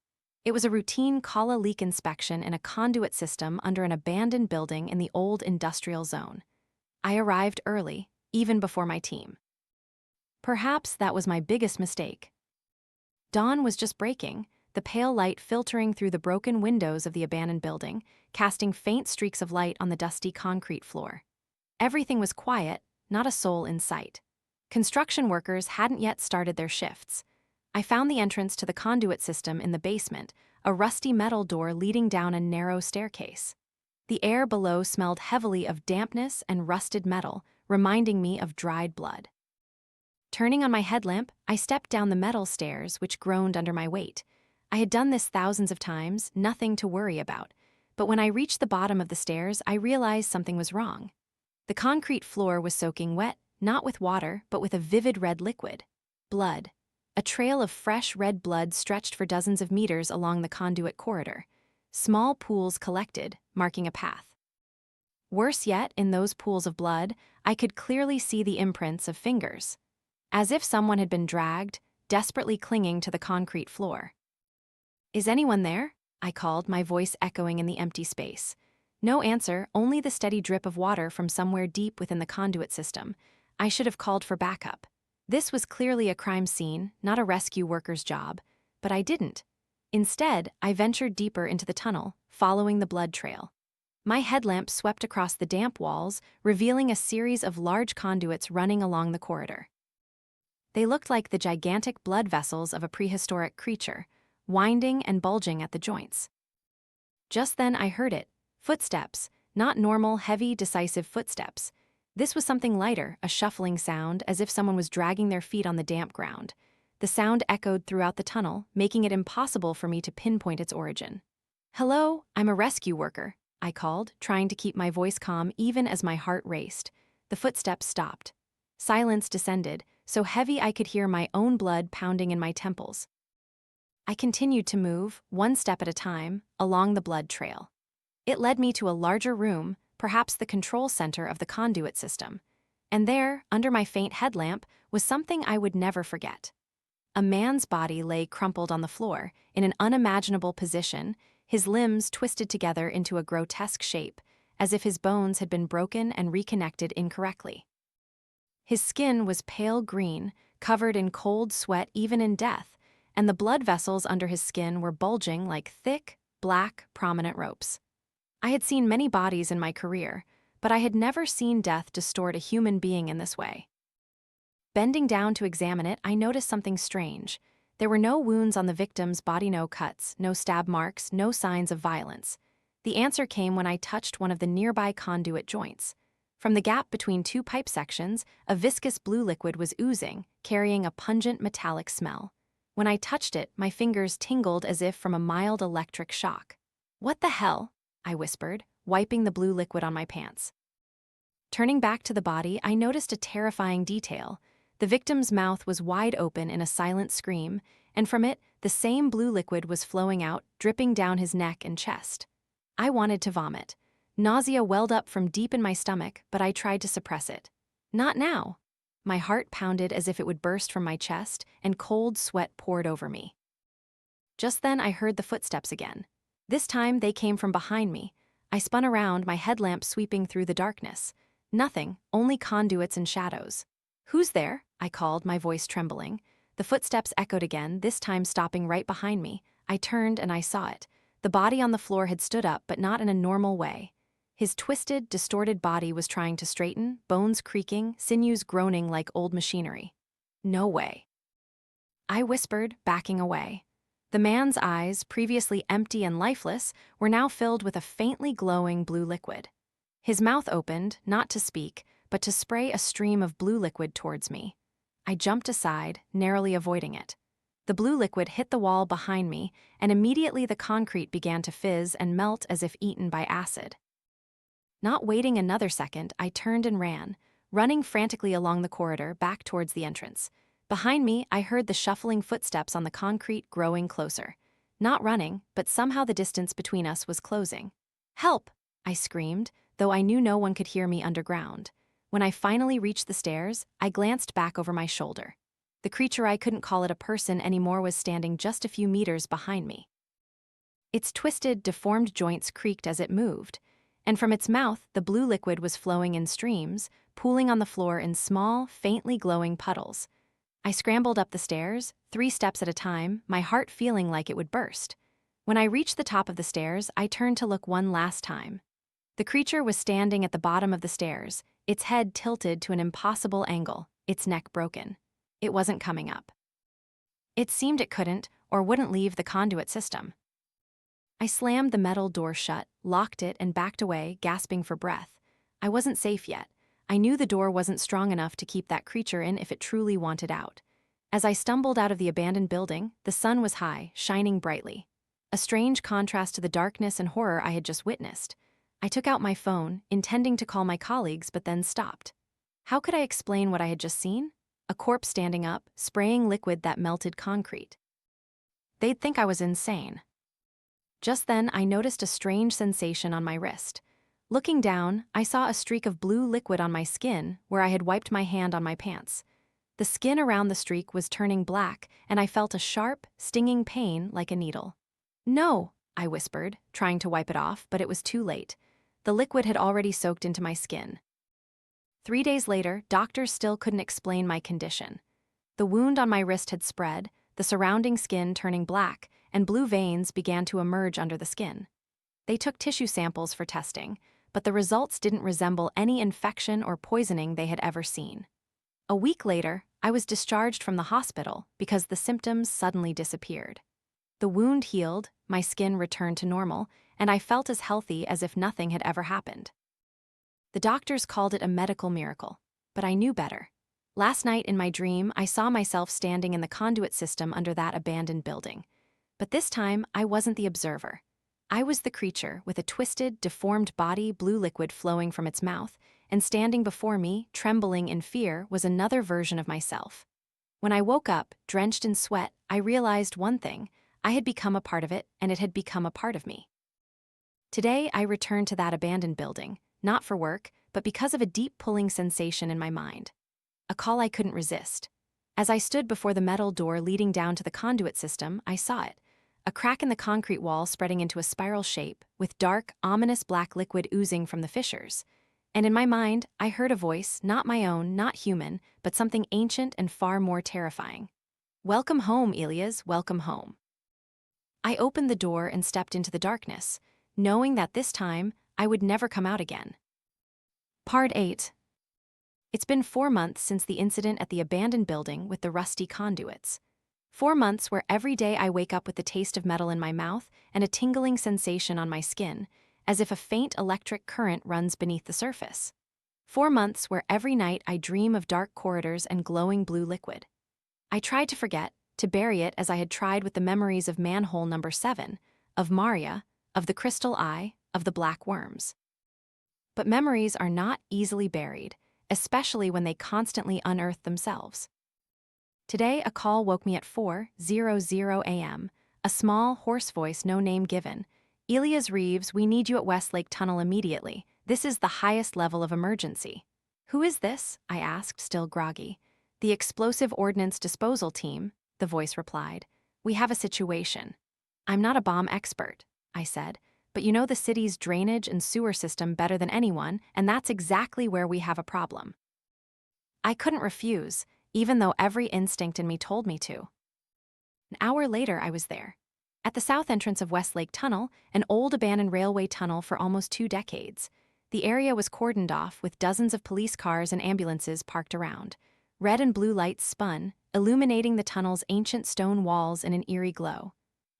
Speaker 1: It was a routine calla leak inspection in a conduit system under an abandoned building in the old industrial zone. I arrived early, even before my team. Perhaps that was my biggest mistake. Dawn was just breaking, the pale light filtering through the broken windows of the abandoned building, casting faint streaks of light on the dusty concrete floor. Everything was quiet, not a soul in sight. Construction workers hadn't yet started their shifts. I found the entrance to the conduit system in the basement, a rusty metal door leading down a narrow staircase. The air below smelled heavily of dampness and rusted metal, reminding me of dried blood. Turning on my headlamp, I stepped down the metal stairs, which groaned under my weight. I had done this thousands of times, nothing to worry about. But when I reached the bottom of the stairs, I realized something was wrong. The concrete floor was soaking wet, not with water, but with a vivid red liquid. Blood. A trail of fresh red blood stretched for dozens of meters along the conduit corridor. Small pools collected, marking a path. Worse yet, in those pools of blood, I could clearly see the imprints of fingers. As if someone had been dragged, desperately clinging to the concrete floor. "Is anyone there?" I called, my voice echoing in the empty space. No answer, only the steady drip of water from somewhere deep within the conduit system. I should have called for backup. This was clearly a crime scene, not a rescue worker's job, but I didn't. Instead, I ventured deeper into the tunnel, following the blood trail. My headlamp swept across the damp walls, revealing a series of large conduits running along the corridor. They looked like the gigantic blood vessels of a prehistoric creature, winding and bulging at the joints. Just then I heard it. Footsteps, not normal, heavy, decisive footsteps. This was something lighter, a shuffling sound, as if someone was dragging their feet on the damp ground. The sound echoed throughout the tunnel, making it impossible for me to pinpoint its origin. "Hello, I'm a rescue worker," I called, trying to keep my voice calm even as my heart raced. The footsteps stopped. Silence descended, so heavy I could hear my own blood pounding in my temples. I continued to move, one step at a time, along the blood trail. It led me to a larger room, perhaps the control center of the conduit system. And there, under my faint headlamp, was something I would never forget. A man's body lay crumpled on the floor, in an unimaginable position, his limbs twisted together into a grotesque shape, as if his bones had been broken and reconnected incorrectly. His skin was pale green, covered in cold sweat even in death, and the blood vessels under his skin were bulging like thick, black, prominent ropes. I had seen many bodies in my career, but I had never seen death distort a human being in this way. Bending down to examine it, I noticed something strange. There were no wounds on the victim's body, no cuts, no stab marks, no signs of violence. The answer came when I touched one of the nearby conduit joints. From the gap between two pipe sections, a viscous blue liquid was oozing, carrying a pungent metallic smell. When I touched it, my fingers tingled as if from a mild electric shock. "What the hell?" I whispered, wiping the blue liquid on my pants. Turning back to the body, I noticed a terrifying detail. The victim's mouth was wide open in a silent scream, and from it, the same blue liquid was flowing out, dripping down his neck and chest. I wanted to vomit. Nausea welled up from deep in my stomach, but I tried to suppress it. Not now. My heart pounded as if it would burst from my chest, and cold sweat poured over me. Just then I heard the footsteps again. This time they came from behind me. I spun around, my headlamp sweeping through the darkness. Nothing, only conduits and shadows. "Who's there?" I called, my voice trembling. The footsteps echoed again, this time stopping right behind me. I turned and I saw it. The body on the floor had stood up, but not in a normal way. His twisted, distorted body was trying to straighten, bones creaking, sinews groaning like old machinery. "No way," I whispered, backing away. The man's eyes, previously empty and lifeless, were now filled with a faintly glowing blue liquid. His mouth opened, not to speak, but to spray a stream of blue liquid towards me. I jumped aside, narrowly avoiding it. The blue liquid hit the wall behind me, and immediately the concrete began to fizz and melt as if eaten by acid. Not waiting another second, I turned and ran, running frantically along the corridor back towards the entrance. Behind me, I heard the shuffling footsteps on the concrete growing closer. Not running, but somehow the distance between us was closing. "Help!" I screamed, though I knew no one could hear me underground. When I finally reached the stairs, I glanced back over my shoulder. The creature, I couldn't call it a person anymore, was standing just a few meters behind me. Its twisted, deformed joints creaked as it moved, and from its mouth the blue liquid was flowing in streams, pooling on the floor in small, faintly glowing puddles. I scrambled up the stairs, 3 steps at a time, my heart feeling like it would burst. When I reached the top of the stairs, I turned to look one last time. The creature was standing at the bottom of the stairs, its head tilted to an impossible angle, its neck broken. It wasn't coming up. It seemed it couldn't or wouldn't leave the conduit system. I slammed the metal door shut, locked it, and backed away, gasping for breath. I wasn't safe yet. I knew the door wasn't strong enough to keep that creature in if it truly wanted out. As I stumbled out of the abandoned building, the sun was high, shining brightly. A strange contrast to the darkness and horror I had just witnessed. I took out my phone, intending to call my colleagues, but then stopped. How could I explain what I had just seen? A corpse standing up, spraying liquid that melted concrete. They'd think I was insane. Just then, I noticed a strange sensation on my wrist. Looking down, I saw a streak of blue liquid on my skin where I had wiped my hand on my pants. The skin around the streak was turning black, and I felt a sharp, stinging pain like a needle. "No," I whispered, trying to wipe it off, but it was too late. The liquid had already soaked into my skin. 3 days later, doctors still couldn't explain my condition. The wound on my wrist had spread, the surrounding skin turning black, and blue veins began to emerge under the skin. They took tissue samples for testing, but the results didn't resemble any infection or poisoning they had ever seen. A week later, I was discharged from the hospital because the symptoms suddenly disappeared. The wound healed, my skin returned to normal, and I felt as healthy as if nothing had ever happened. The doctors called it a medical miracle, but I knew better. Last night in my dream, I saw myself standing in the conduit system under that abandoned building. But this time, I wasn't the observer. I was the creature with a twisted, deformed body, blue liquid flowing from its mouth, and standing before me, trembling in fear, was another version of myself. When I woke up, drenched in sweat, I realized one thing: I had become a part of it, and it had become a part of me. Today, I returned to that abandoned building, not for work, but because of a deep pulling sensation in my mind. A call I couldn't resist. As I stood before the metal door leading down to the conduit system, I saw it. A crack in the concrete wall spreading into a spiral shape, with dark, ominous black liquid oozing from the fissures. And in my mind, I heard a voice, not my own, not human, but something ancient and far more terrifying. "Welcome home, Elias, welcome home." I opened the door and stepped into the darkness, knowing that this time, I would never come out again. Part 8. It's been 4 months since the incident at the abandoned building with the rusty conduits. 4 months where every day I wake up with the taste of metal in my mouth and a tingling sensation on my skin, as if a faint electric current runs beneath the surface. 4 months where every night I dream of dark corridors and glowing blue liquid. I tried to forget, to bury it as I had tried with the memories of Manhole Number 7, of Maria, of the crystal eye, of the black worms. But memories are not easily buried, especially when they constantly unearth themselves. Today, a call woke me at 4:00 a.m., a small, hoarse voice, no name given. "Elias Reeves, we need you at Westlake Tunnel immediately. This is the highest level of emergency." "Who is this?" I asked, still groggy. "The Explosive Ordnance Disposal Team," the voice replied. "We have a situation." "I'm not a bomb expert," I said, "but you know the city's drainage and sewer system better than anyone, and that's exactly where we have a problem." I couldn't refuse, even though every instinct in me told me to. An hour later, I was there. At the south entrance of Westlake Tunnel, an old abandoned railway tunnel for almost 2 decades. The area was cordoned off with dozens of police cars and ambulances parked around. Red and blue lights spun, illuminating the tunnel's ancient stone walls in an eerie glow.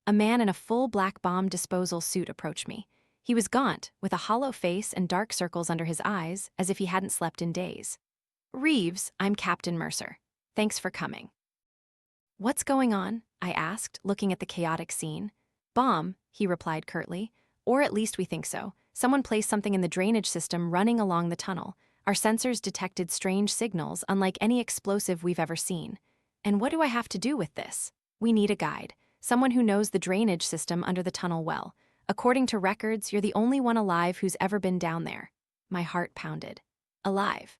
Speaker 1: A man in a full black bomb disposal suit approached me. He was gaunt, with a hollow face and dark circles under his eyes, as if he hadn't slept in days. "Reeves, I'm Captain Mercer. Thanks for coming." "What's going on?" I asked, looking at the chaotic scene. "Bomb," he replied curtly. "Or at least we think so. Someone placed something in the drainage system running along the tunnel. Our sensors detected strange signals, unlike any explosive we've ever seen. And what do I have to do with this? We need a guide. Someone who knows the drainage system under the tunnel well. According to records, you're the only one alive who's ever been down there." My heart pounded. Alive?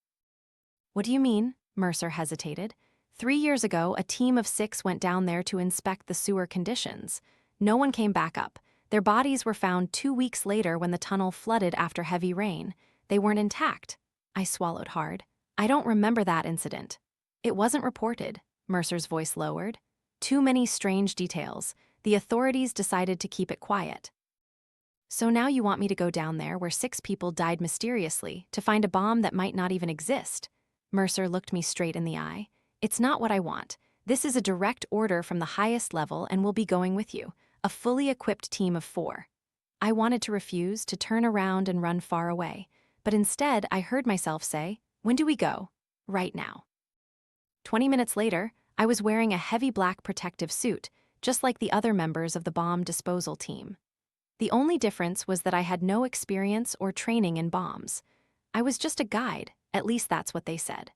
Speaker 1: "What do you mean?" Mercer hesitated. 3 years ago, a team of 6 went down there to inspect the sewer conditions. No one came back up. Their bodies were found 2 weeks later when the tunnel flooded after heavy rain. They weren't intact. I swallowed hard. "I don't remember that incident." "It wasn't reported." Mercer's voice lowered. "Too many strange details. The authorities decided to keep it quiet." "So now you want me to go down there where 6 people died mysteriously to find a bomb that might not even exist?" Mercer looked me straight in the eye. "It's not what I want. This is a direct order from the highest level, and we'll be going with you, a fully equipped team of 4. I wanted to refuse, to turn around and run far away, but instead I heard myself say, "When do we go?" "Right now." 20 minutes later, I was wearing a heavy black protective suit, just like the other members of the bomb disposal team. The only difference was that I had no experience or training in bombs. I was just a guide, at least that's what they said.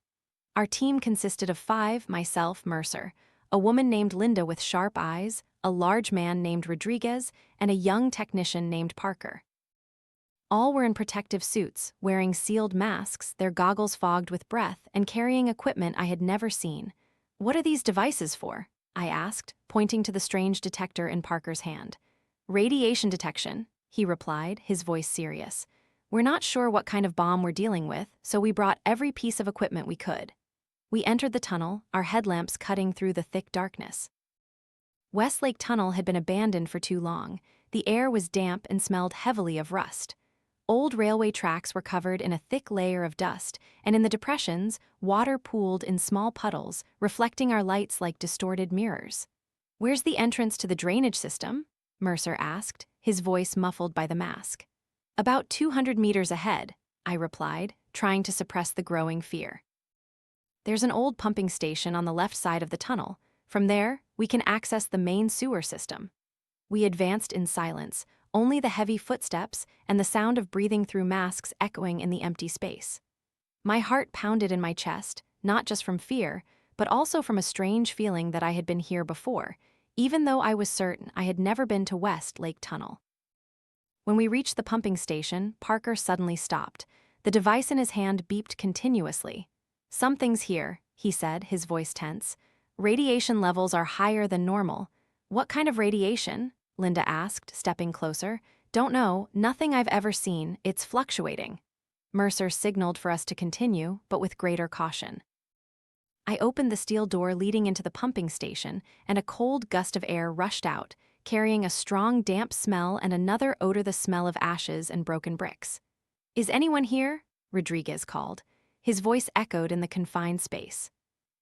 Speaker 1: Our team consisted of 5, myself, Mercer, a woman named Linda with sharp eyes, a large man named Rodriguez, and a young technician named Parker. All were in protective suits, wearing sealed masks, their goggles fogged with breath, and carrying equipment I had never seen. "What are these devices for?" I asked, pointing to the strange detector in Parker's hand. "Radiation detection," he replied, his voice serious. "We're not sure what kind of bomb we're dealing with, so we brought every piece of equipment we could." We entered the tunnel, our headlamps cutting through the thick darkness. Westlake Tunnel had been abandoned for too long. The air was damp and smelled heavily of rust. Old railway tracks were covered in a thick layer of dust, and in the depressions, water pooled in small puddles, reflecting our lights like distorted mirrors. "Where's the entrance to the drainage system?" Mercer asked, his voice muffled by the mask. "About 200 meters ahead," I replied, trying to suppress the growing fear. "There's an old pumping station on the left side of the tunnel. From there, we can access the main sewer system." We advanced in silence, only the heavy footsteps and the sound of breathing through masks echoing in the empty space. My heart pounded in my chest, not just from fear, but also from a strange feeling that I had been here before, even though I was certain I had never been to West Lake Tunnel. When we reached the pumping station, Parker suddenly stopped. The device in his hand beeped continuously. "Something's here," he said, his voice tense. "Radiation levels are higher than normal." "What kind of radiation?" Linda asked, stepping closer. "Don't know, nothing I've ever seen, it's fluctuating." Mercer signaled for us to continue, but with greater caution. I opened the steel door leading into the pumping station, and a cold gust of air rushed out, carrying a strong damp smell and another odor, the smell of ashes and broken bricks. "Is anyone here?" Rodriguez called. His voice echoed in the confined space.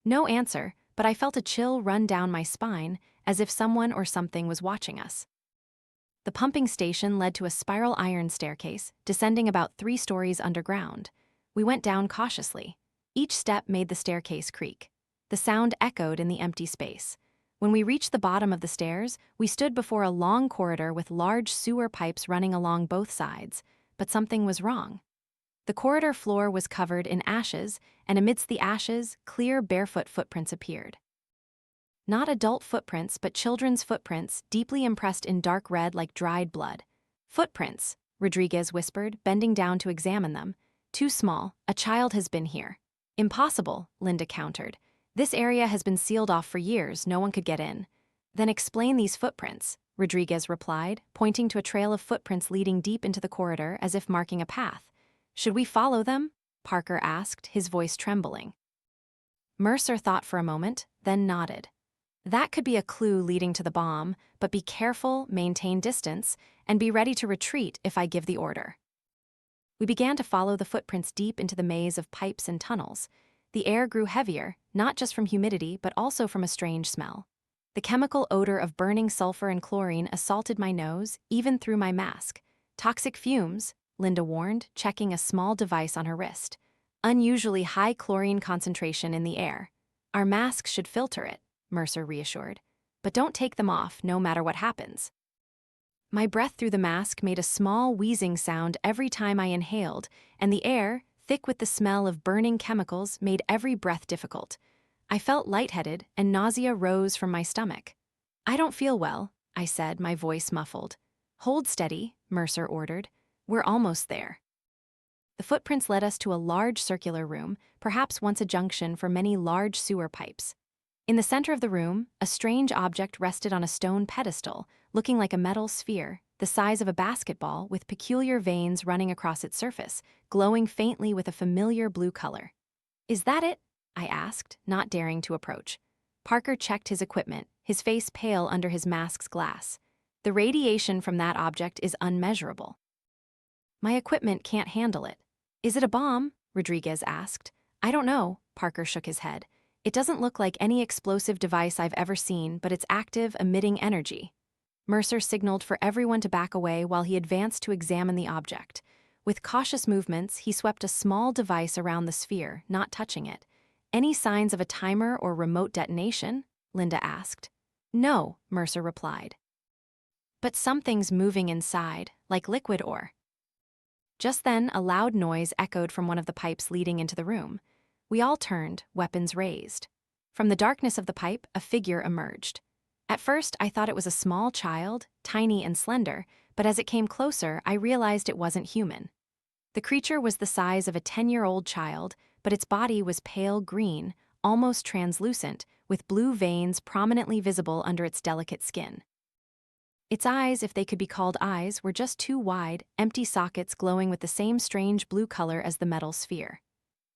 Speaker 1: No answer, but I felt a chill run down my spine, as if someone or something was watching us. The pumping station led to a spiral iron staircase, descending about 3 stories underground. We went down cautiously. Each step made the staircase creak. The sound echoed in the empty space. When we reached the bottom of the stairs, we stood before a long corridor with large sewer pipes running along both sides, but something was wrong. The corridor floor was covered in ashes, and amidst the ashes, clear barefoot footprints appeared. Not adult footprints, but children's footprints, deeply impressed in dark red like dried blood. "Footprints," Rodriguez whispered, bending down to examine them. "Too small, a child has been here." "Impossible," Linda countered. "This area has been sealed off for years, no one could get in." "Then explain these footprints," Rodriguez replied, pointing to a trail of footprints leading deep into the corridor as if marking a path. "Should we follow them?" Parker asked, his voice trembling. Mercer thought for a moment, then nodded. "That could be a clue leading to the bomb, but be careful, maintain distance, and be ready to retreat if I give the order." We began to follow the footprints deep into the maze of pipes and tunnels. The air grew heavier, not just from humidity but also from a strange smell. The chemical odor of burning sulfur and chlorine assaulted my nose, even through my mask. "Toxic fumes," Linda warned, checking a small device on her wrist. "Unusually high chlorine concentration in the air. Our masks should filter it," Mercer reassured. "But don't take them off, no matter what happens." My breath through the mask made a small wheezing sound every time I inhaled, and the air, thick with the smell of burning chemicals, made every breath difficult. I felt lightheaded, and nausea rose from my stomach. "I don't feel well," I said, my voice muffled. "Hold steady," Mercer ordered. "We're almost there." The footprints led us to a large circular room, perhaps once a junction for many large sewer pipes. In the center of the room, a strange object rested on a stone pedestal, looking like a metal sphere, the size of a basketball with peculiar veins running across its surface, glowing faintly with a familiar blue color. "Is that it?" I asked, not daring to approach. Parker checked his equipment, his face pale under his mask's glass. "The radiation from that object is unmeasurable." "My equipment can't handle it." "Is it a bomb?" Rodriguez asked. "I don't know," Parker shook his head. "It doesn't look like any explosive device I've ever seen, but it's active, emitting energy." Mercer signaled for everyone to back away while he advanced to examine the object. With cautious movements, he swept a small device around the sphere, not touching it. "Any signs of a timer or remote detonation?" Linda asked. "No," Mercer replied. "But something's moving inside, like liquid ore." Just then, a loud noise echoed from one of the pipes leading into the room. We all turned, weapons raised. From the darkness of the pipe, a figure emerged. At first, I thought it was a small child, tiny and slender, but as it came closer, I realized it wasn't human. The creature was the size of a 10-year-old child, but its body was pale green, almost translucent, with blue veins prominently visible under its delicate skin. Its eyes, if they could be called eyes, were just 2 wide, empty sockets glowing with the same strange blue color as the metal sphere.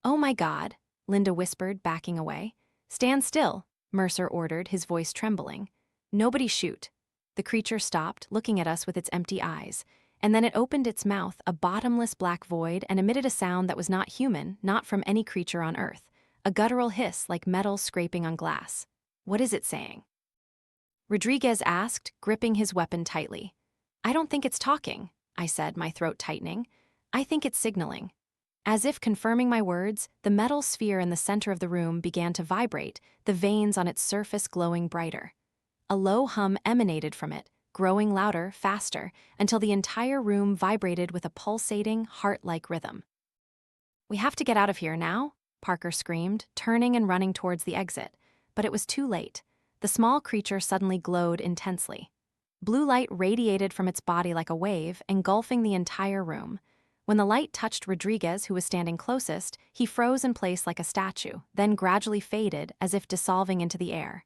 Speaker 1: "Oh my God," Linda whispered, backing away. "Stand still," Mercer ordered, his voice trembling. "Nobody shoot." The creature stopped, looking at us with its empty eyes, and then it opened its mouth, a bottomless black void, and emitted a sound that was not human, not from any creature on Earth. A guttural hiss like metal scraping on glass. "What is it saying?" Rodriguez asked, gripping his weapon tightly. "I don't think it's talking," I said, my throat tightening. "I think it's signaling." As if confirming my words, the metal sphere in the center of the room began to vibrate, the veins on its surface glowing brighter. A low hum emanated from it, growing louder, faster, until the entire room vibrated with a pulsating, heart-like rhythm. "We have to get out of here now," Parker screamed, turning and running towards the exit. But it was too late. The small creature suddenly glowed intensely. Blue light radiated from its body like a wave, engulfing the entire room. When the light touched Rodriguez, who was standing closest, he froze in place like a statue, then gradually faded as if dissolving into the air.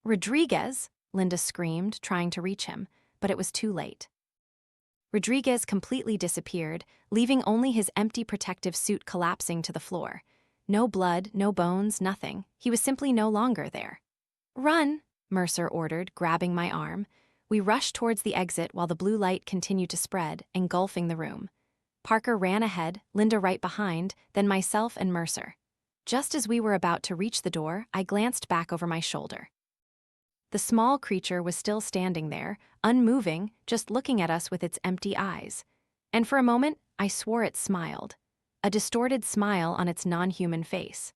Speaker 1: "Rodriguez!" Linda screamed, trying to reach him, but it was too late. Rodriguez completely disappeared, leaving only his empty protective suit collapsing to the floor. No blood, no bones, nothing. He was simply no longer there. "Run!" Mercer ordered, grabbing my arm. We rushed towards the exit while the blue light continued to spread, engulfing the room. Parker ran ahead, Linda right behind, then myself and Mercer. Just as we were about to reach the door, I glanced back over my shoulder. The small creature was still standing there, unmoving, just looking at us with its empty eyes. And for a moment, I swore it smiled. A distorted smile on its non-human face.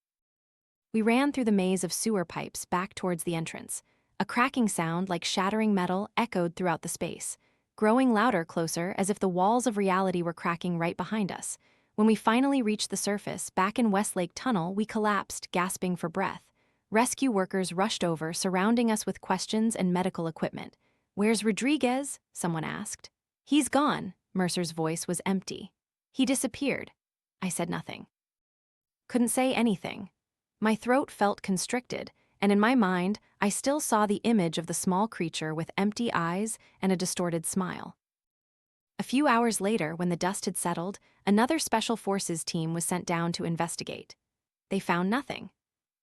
Speaker 1: We ran through the maze of sewer pipes back towards the entrance. A cracking sound like shattering metal echoed throughout the space, growing louder closer as if the walls of reality were cracking right behind us. When we finally reached the surface, back in Westlake Tunnel, we collapsed, gasping for breath. Rescue workers rushed over, surrounding us with questions and medical equipment. "Where's Rodriguez?" someone asked. "He's gone." Mercer's voice was empty. "He disappeared." I said nothing. Couldn't say anything. My throat felt constricted, and in my mind, I still saw the image of the small creature with empty eyes and a distorted smile. A few hours later, when the dust had settled, another Special Forces team was sent down to investigate. They found nothing.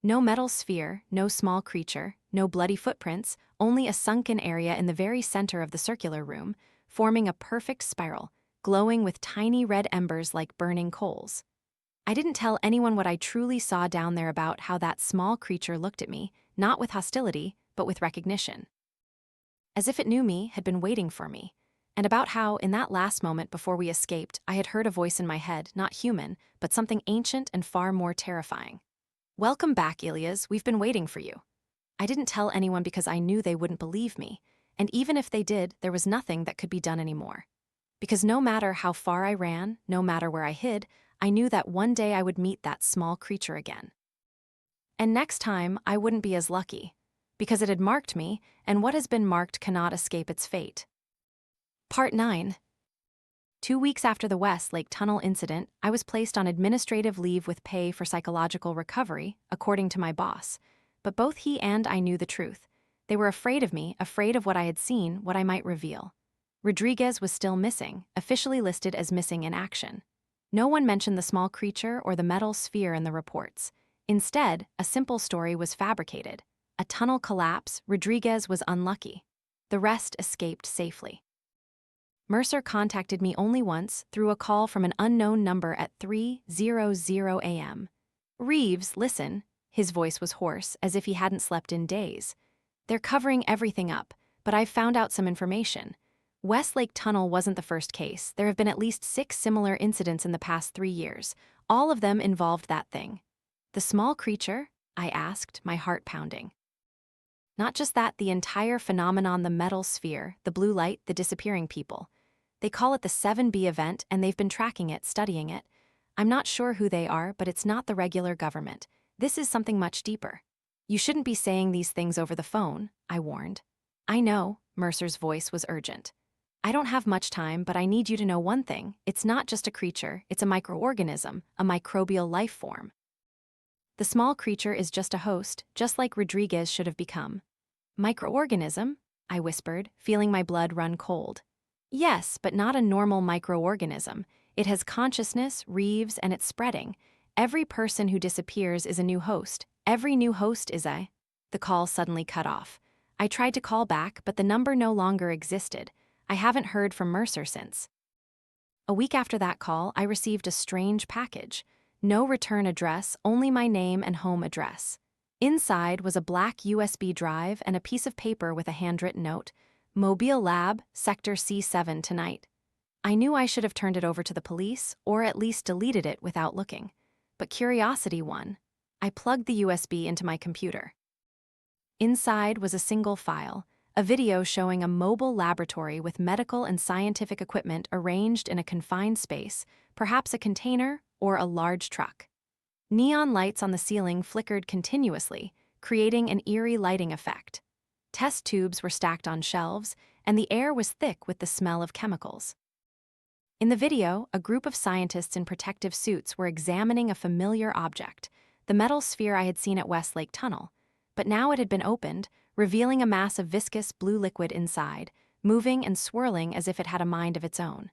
Speaker 1: No metal sphere, no small creature, no bloody footprints, only a sunken area in the very center of the circular room, forming a perfect spiral, glowing with tiny red embers like burning coals. I didn't tell anyone what I truly saw down there about how that small creature looked at me, not with hostility, but with recognition. As if it knew me, had been waiting for me, and about how, in that last moment before we escaped, I had heard a voice in my head, not human, but something ancient and far more terrifying. "Welcome back, Elias, we've been waiting for you." I didn't tell anyone because I knew they wouldn't believe me, and even if they did, there was nothing that could be done anymore. Because no matter how far I ran, no matter where I hid, I knew that one day I would meet that small creature again. And next time, I wouldn't be as lucky, because it had marked me, and what has been marked cannot escape its fate. Part 9. 2 weeks after the Westlake Tunnel incident, I was placed on administrative leave with pay for psychological recovery, according to my boss. But both he and I knew the truth. They were afraid of me, afraid of what I had seen, what I might reveal. Rodriguez was still missing, officially listed as missing in action. No one mentioned the small creature or the metal sphere in the reports. Instead, a simple story was fabricated. A tunnel collapse, Rodriguez was unlucky. The rest escaped safely. Mercer contacted me only once through a call from an unknown number at 3:00 a.m. "Reeves, listen." His voice was hoarse, as if he hadn't slept in days. "They're covering everything up, but I've found out some information. Westlake Tunnel wasn't the first case. There have been at least 6 similar incidents in the past 3 years. All of them involved that thing." "The small creature?" I asked, my heart pounding. "Not just that, the entire phenomenon, the metal sphere, the blue light, the disappearing people. They call it the 7B event, and they've been tracking it, studying it. I'm not sure who they are, but it's not the regular government. This is something much deeper. You shouldn't be saying these things over the phone," I warned. "I know," Mercer's voice was urgent. "I don't have much time, but I need you to know one thing. It's not just a creature, it's a microorganism, a microbial life form. The small creature is just a host, just like Rodriguez should have become." "Microorganism?" I whispered, feeling my blood run cold. "Yes, but not a normal microorganism. It has consciousness, Reeves, and it's spreading. Every person who disappears is a new host. Every new host is a..." The call suddenly cut off. I tried to call back, but the number no longer existed. I haven't heard from Mercer since. A week after that call, I received a strange package. No return address, only my name and home address. Inside was a black USB drive and a piece of paper with a handwritten note, Mobile Lab, Sector C7 tonight. I knew I should have turned it over to the police, or at least deleted it without looking. But curiosity won. I plugged the USB into my computer. Inside was a single file, a video showing a mobile laboratory with medical and scientific equipment arranged in a confined space, perhaps a container or a large truck. Neon lights on the ceiling flickered continuously, creating an eerie lighting effect. Test tubes were stacked on shelves, and the air was thick with the smell of chemicals. In the video, a group of scientists in protective suits were examining a familiar object, the metal sphere I had seen at Westlake Tunnel. But now it had been opened, revealing a mass of viscous blue liquid inside, moving and swirling as if it had a mind of its own.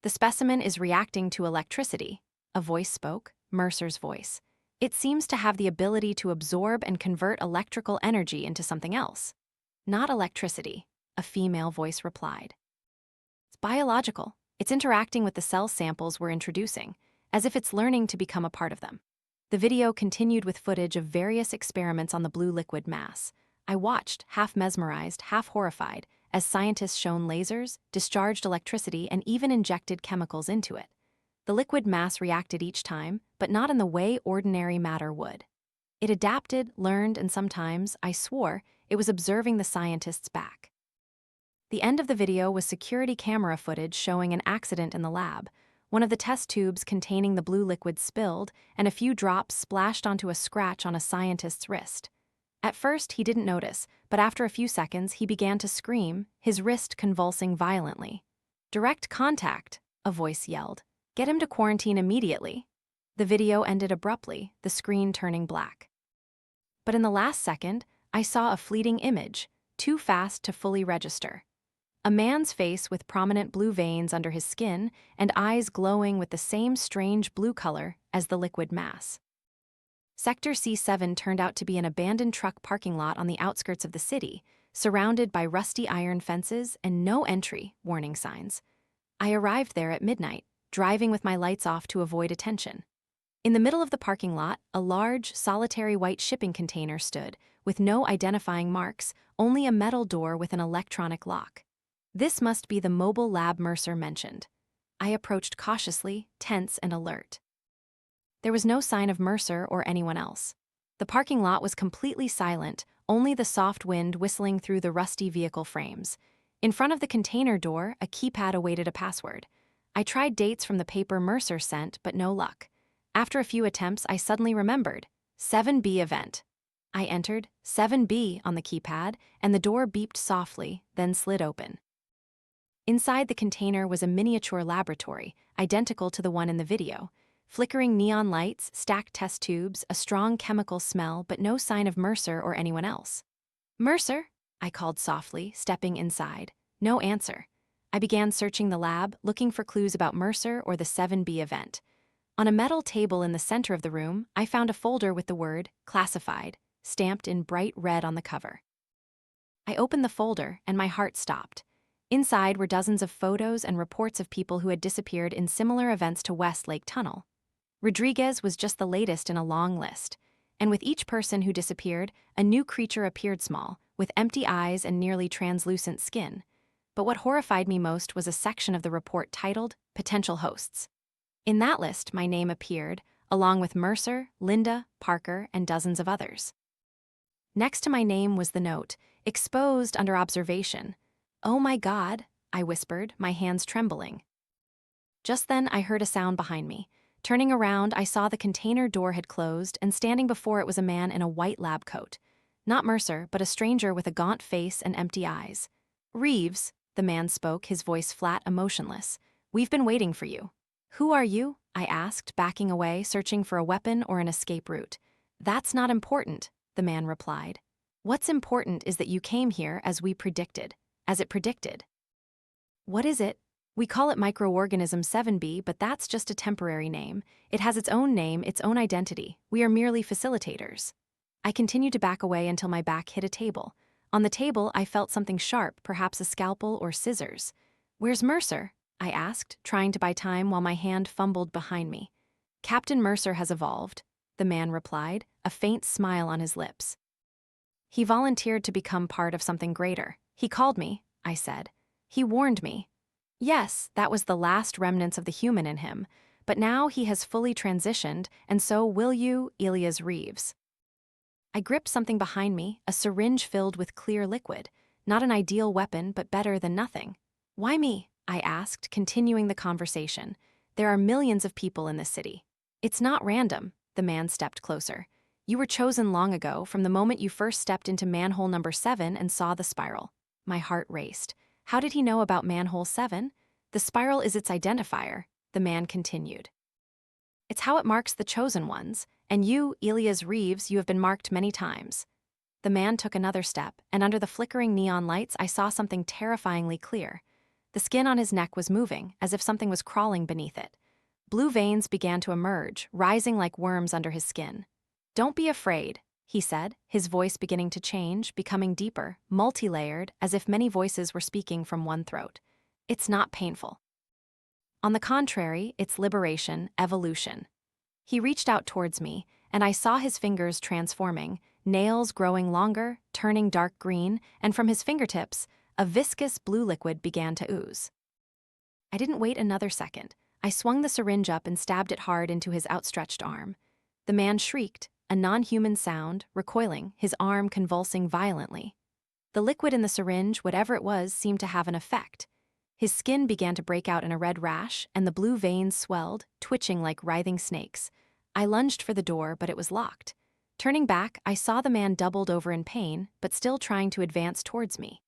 Speaker 1: The specimen is reacting to electricity, a voice spoke, Mercer's voice. It seems to have the ability to absorb and convert electrical energy into something else. Not electricity, a female voice replied. It's biological. It's interacting with the cell samples we're introducing, as if it's learning to become a part of them. The video continued with footage of various experiments on the blue liquid mass. I watched, half mesmerized, half horrified, as scientists shone lasers, discharged electricity, and even injected chemicals into it. The liquid mass reacted each time, but not in the way ordinary matter would. It adapted, learned, and sometimes, I swore, it was observing the scientists back. The end of the video was security camera footage showing an accident in the lab. One of the test tubes containing the blue liquid spilled, and a few drops splashed onto a scratch on a scientist's wrist. At first, he didn't notice, but after a few seconds, he began to scream, his wrist convulsing violently. "Direct contact," a voice yelled. "Get him to quarantine immediately." The video ended abruptly, the screen turning black. But in the last second, I saw a fleeting image, too fast to fully register. A man's face with prominent blue veins under his skin and eyes glowing with the same strange blue color as the liquid mass. Sector C7 turned out to be an abandoned truck parking lot on the outskirts of the city, surrounded by rusty iron fences and no entry warning signs. I arrived there at midnight, driving with my lights off to avoid attention. In the middle of the parking lot, a large, solitary white shipping container stood, with no identifying marks, only a metal door with an electronic lock. This must be the mobile lab Mercer mentioned. I approached cautiously, tense and alert. There was no sign of Mercer or anyone else. The parking lot was completely silent, only the soft wind whistling through the rusty vehicle frames. In front of the container door, a keypad awaited a password. I tried dates from the paper Mercer sent, but no luck. After a few attempts, I suddenly remembered. 7B event. I entered 7B on the keypad, and the door beeped softly, then slid open. Inside the container was a miniature laboratory, identical to the one in the video. Flickering neon lights, stacked test tubes, a strong chemical smell, but no sign of Mercer or anyone else. "Mercer?" I called softly, stepping inside. No answer. I began searching the lab, looking for clues about Mercer or the 7B event. On a metal table in the center of the room, I found a folder with the word "classified" stamped in bright red on the cover. I opened the folder, and my heart stopped. Inside were dozens of photos and reports of people who had disappeared in similar events to Westlake Tunnel. Rodriguez was just the latest in a long list, and with each person who disappeared, a new creature appeared small, with empty eyes and nearly translucent skin. But what horrified me most was a section of the report titled "Potential Hosts." In that list, my name appeared, along with Mercer, Linda, Parker, and dozens of others. Next to my name was the note, "Exposed under observation." "Oh my God," I whispered, my hands trembling. Just then, I heard a sound behind me. Turning around, I saw the container door had closed, and standing before it was a man in a white lab coat. Not Mercer, but a stranger with a gaunt face and empty eyes. "Reeves," the man spoke, his voice flat, emotionless. "We've been waiting for you." "Who are you?" I asked, backing away, searching for a weapon or an escape route. "That's not important," the man replied. "What's important is that you came here as it predicted." "What is it?" "We call it microorganism 7B, but that's just a temporary name. It has its own name, its own identity. We are merely facilitators." I continued to back away until my back hit a table. On the table, I felt something sharp, perhaps a scalpel or scissors. "Where's Mercer?" I asked, trying to buy time while my hand fumbled behind me. Captain Mercer has evolved, the man replied, a faint smile on his lips. He volunteered to become part of something greater. He called me, I said. He warned me. Yes, that was the last remnants of the human in him, but now he has fully transitioned, and so will you, Elias Reeves. I gripped something behind me, a syringe filled with clear liquid. Not an ideal weapon, but better than nothing. Why me? I asked, continuing the conversation. There are millions of people in this city. It's not random, the man stepped closer. You were chosen long ago, from the moment you first stepped into Manhole Number 7 and saw the spiral. My heart raced. How did he know about Manhole 7? The spiral is its identifier, the man continued. It's how it marks the chosen ones, and you, Elias Reeves, you have been marked many times. The man took another step, and under the flickering neon lights I saw something terrifyingly clear. The skin on his neck was moving, as if something was crawling beneath it. Blue veins began to emerge, rising like worms under his skin. Don't be afraid, he said, his voice beginning to change, becoming deeper, multi-layered, as if many voices were speaking from one throat. It's not painful. On the contrary, it's liberation, evolution. He reached out towards me, and I saw his fingers transforming, nails growing longer, turning dark green, and from his fingertips, a viscous blue liquid began to ooze. I didn't wait another second. I swung the syringe up and stabbed it hard into his outstretched arm. The man shrieked, a non-human sound, recoiling, his arm convulsing violently. The liquid in the syringe, whatever it was, seemed to have an effect. His skin began to break out in a red rash, and the blue veins swelled, twitching like writhing snakes. I lunged for the door, but it was locked. Turning back, I saw the man doubled over in pain, but still trying to advance towards me.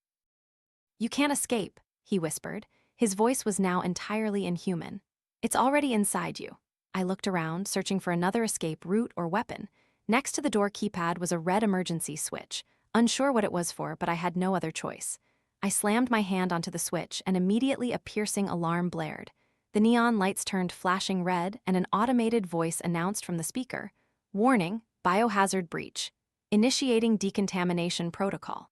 Speaker 1: You can't escape, he whispered. His voice was now entirely inhuman. It's already inside you. I looked around, searching for another escape route or weapon. Next to the door keypad was a red emergency switch. Unsure what it was for, but I had no other choice. I slammed my hand onto the switch, and immediately a piercing alarm blared. The neon lights turned flashing red, and an automated voice announced from the speaker, "Warning, biohazard breach. Initiating decontamination protocol."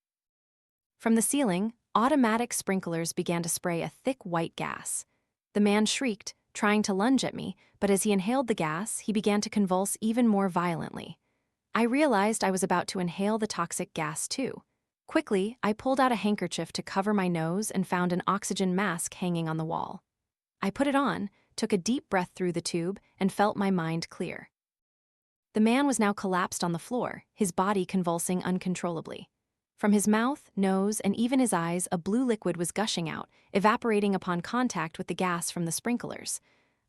Speaker 1: From the ceiling, automatic sprinklers began to spray a thick white gas. The man shrieked, trying to lunge at me, but as he inhaled the gas, he began to convulse even more violently. I realized I was about to inhale the toxic gas too. Quickly, I pulled out a handkerchief to cover my nose and found an oxygen mask hanging on the wall. I put it on, took a deep breath through the tube, and felt my mind clear. The man was now collapsed on the floor, his body convulsing uncontrollably. From his mouth, nose, and even his eyes, a blue liquid was gushing out, evaporating upon contact with the gas from the sprinklers.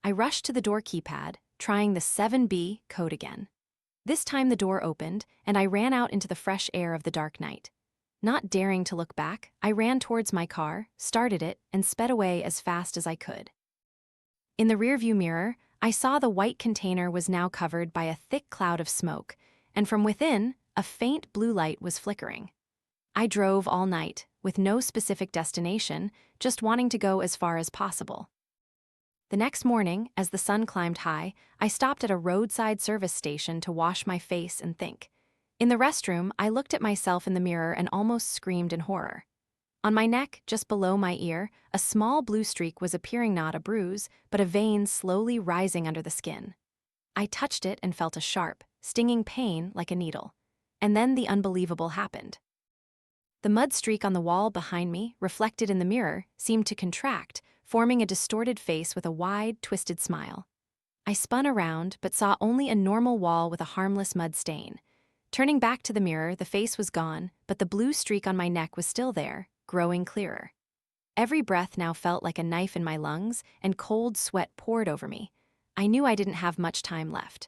Speaker 1: I rushed to the door keypad, trying the 7B code again. This time the door opened, and I ran out into the fresh air of the dark night. Not daring to look back, I ran towards my car, started it, and sped away as fast as I could. In the rearview mirror, I saw the white container was now covered by a thick cloud of smoke, and from within, a faint blue light was flickering. I drove all night, with no specific destination, just wanting to go as far as possible. The next morning, as the sun climbed high, I stopped at a roadside service station to wash my face and think. In the restroom, I looked at myself in the mirror and almost screamed in horror. On my neck, just below my ear, a small blue streak was appearing, not a bruise, but a vein slowly rising under the skin. I touched it and felt a sharp, stinging pain like a needle. And then the unbelievable happened. The mud streak on the wall behind me, reflected in the mirror, seemed to contract, forming a distorted face with a wide, twisted smile. I spun around, but saw only a normal wall with a harmless mud stain. Turning back to the mirror, the face was gone, but the blue streak on my neck was still there, growing clearer. Every breath now felt like a knife in my lungs, and cold sweat poured over me. I knew I didn't have much time left.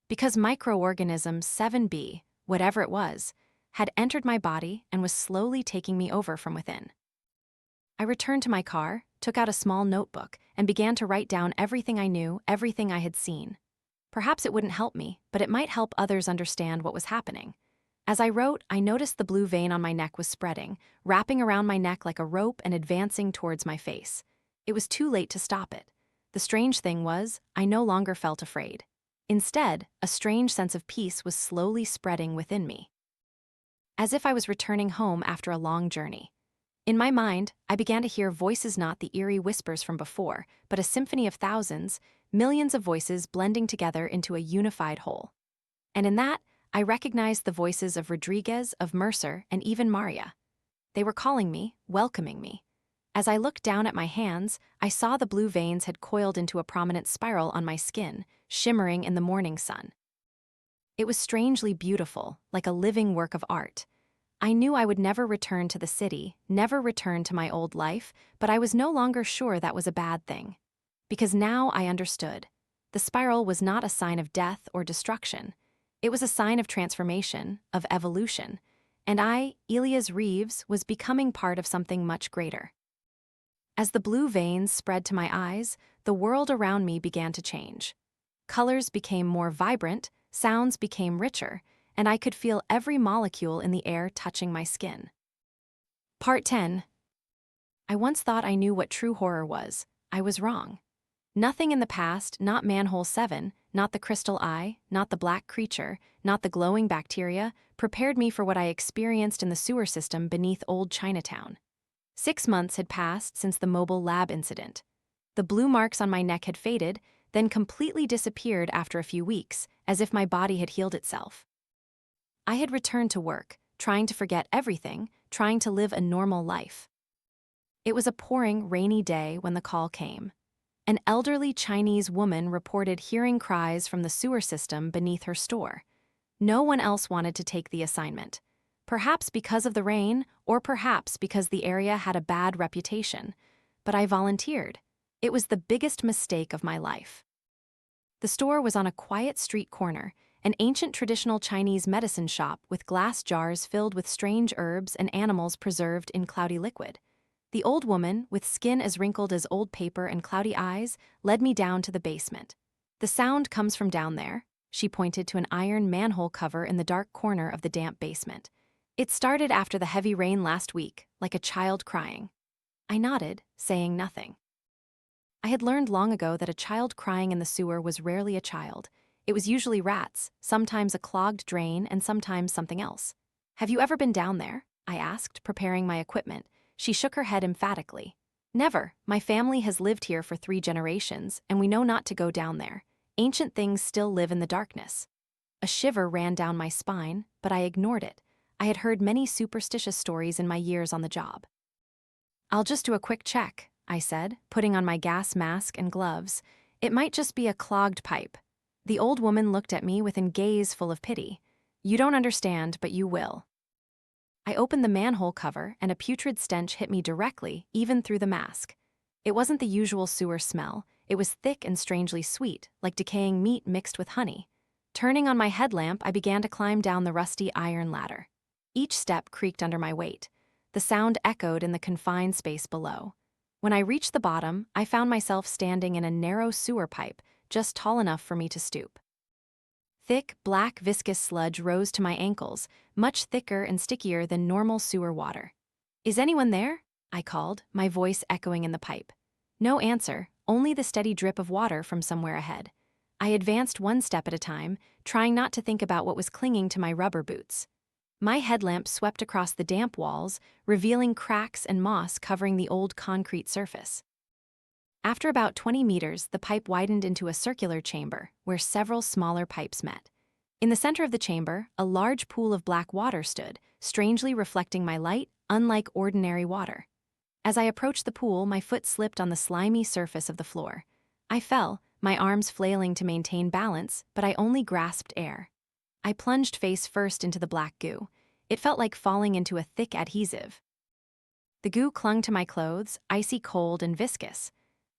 Speaker 1: Because microorganism 7B, whatever it was, had entered my body and was slowly taking me over from within. I returned to my car, took out a small notebook, and began to write down everything I knew, everything I had seen. Perhaps it wouldn't help me, but it might help others understand what was happening. As I wrote, I noticed the blue vein on my neck was spreading, wrapping around my neck like a rope and advancing towards my face. It was too late to stop it. The strange thing was, I no longer felt afraid. Instead, a strange sense of peace was slowly spreading within me. As if I was returning home after a long journey. In my mind, I began to hear voices, not the eerie whispers from before, but a symphony of thousands, millions of voices blending together into a unified whole. And in that, I recognized the voices of Rodriguez, of Mercer, and even Maria. They were calling me, welcoming me. As I looked down at my hands, I saw the blue veins had coiled into a prominent spiral on my skin, shimmering in the morning sun. It was strangely beautiful, like a living work of art. I knew I would never return to the city, never return to my old life, but I was no longer sure that was a bad thing. Because now I understood. The spiral was not a sign of death or destruction. It was a sign of transformation, of evolution. And I, Elias Reeves, was becoming part of something much greater. As the blue veins spread to my eyes, the world around me began to change. Colors became more vibrant, sounds became richer, and I could feel every molecule in the air touching my skin. Part 10. I once thought I knew what true horror was. I was wrong. Nothing in the past, not Manhole 7, not the crystal eye, not the black creature, not the glowing bacteria, prepared me for what I experienced in the sewer system beneath old Chinatown. 6 months had passed since the mobile lab incident. The blue marks on my neck had faded, then completely disappeared after a few weeks, as if my body had healed itself. I had returned to work, trying to forget everything, trying to live a normal life. It was a pouring, rainy day when the call came. An elderly Chinese woman reported hearing cries from the sewer system beneath her store. No one else wanted to take the assignment. Perhaps because of the rain, or perhaps because the area had a bad reputation. But I volunteered. It was the biggest mistake of my life. The store was on a quiet street corner, an ancient traditional Chinese medicine shop with glass jars filled with strange herbs and animals preserved in cloudy liquid. The old woman, with skin as wrinkled as old paper and cloudy eyes, led me down to the basement. "The sound comes from down there," she pointed to an iron manhole cover in the dark corner of the damp basement. "It started after the heavy rain last week, like a child crying." I nodded, saying nothing. I had learned long ago that a child crying in the sewer was rarely a child. It was usually rats, sometimes a clogged drain, and sometimes something else. "Have you ever been down there?" I asked, preparing my equipment. She shook her head emphatically. "Never. My family has lived here for 3 generations, and we know not to go down there. Ancient things still live in the darkness." A shiver ran down my spine, but I ignored it. I had heard many superstitious stories in my years on the job. "I'll just do a quick check," I said, putting on my gas mask and gloves. "It might just be a clogged pipe." The old woman looked at me with a gaze full of pity. "You don't understand, but you will." I opened the manhole cover, and a putrid stench hit me directly, even through the mask. It wasn't the usual sewer smell. It was thick and strangely sweet, like decaying meat mixed with honey. Turning on my headlamp, I began to climb down the rusty iron ladder. Each step creaked under my weight. The sound echoed in the confined space below. When I reached the bottom, I found myself standing in a narrow sewer pipe, just tall enough for me to stoop. Thick, black, viscous sludge rose to my ankles, much thicker and stickier than normal sewer water. "Is anyone there?" I called, my voice echoing in the pipe. No answer, only the steady drip of water from somewhere ahead. I advanced one step at a time, trying not to think about what was clinging to my rubber boots. My headlamp swept across the damp walls, revealing cracks and moss covering the old concrete surface. After about 20 meters, the pipe widened into a circular chamber, where several smaller pipes met. In the center of the chamber, a large pool of black water stood, strangely reflecting my light, unlike ordinary water. As I approached the pool, my foot slipped on the slimy surface of the floor. I fell, my arms flailing to maintain balance, but I only grasped air. I plunged face first into the black goo. It felt like falling into a thick adhesive. The goo clung to my clothes, icy cold and viscous.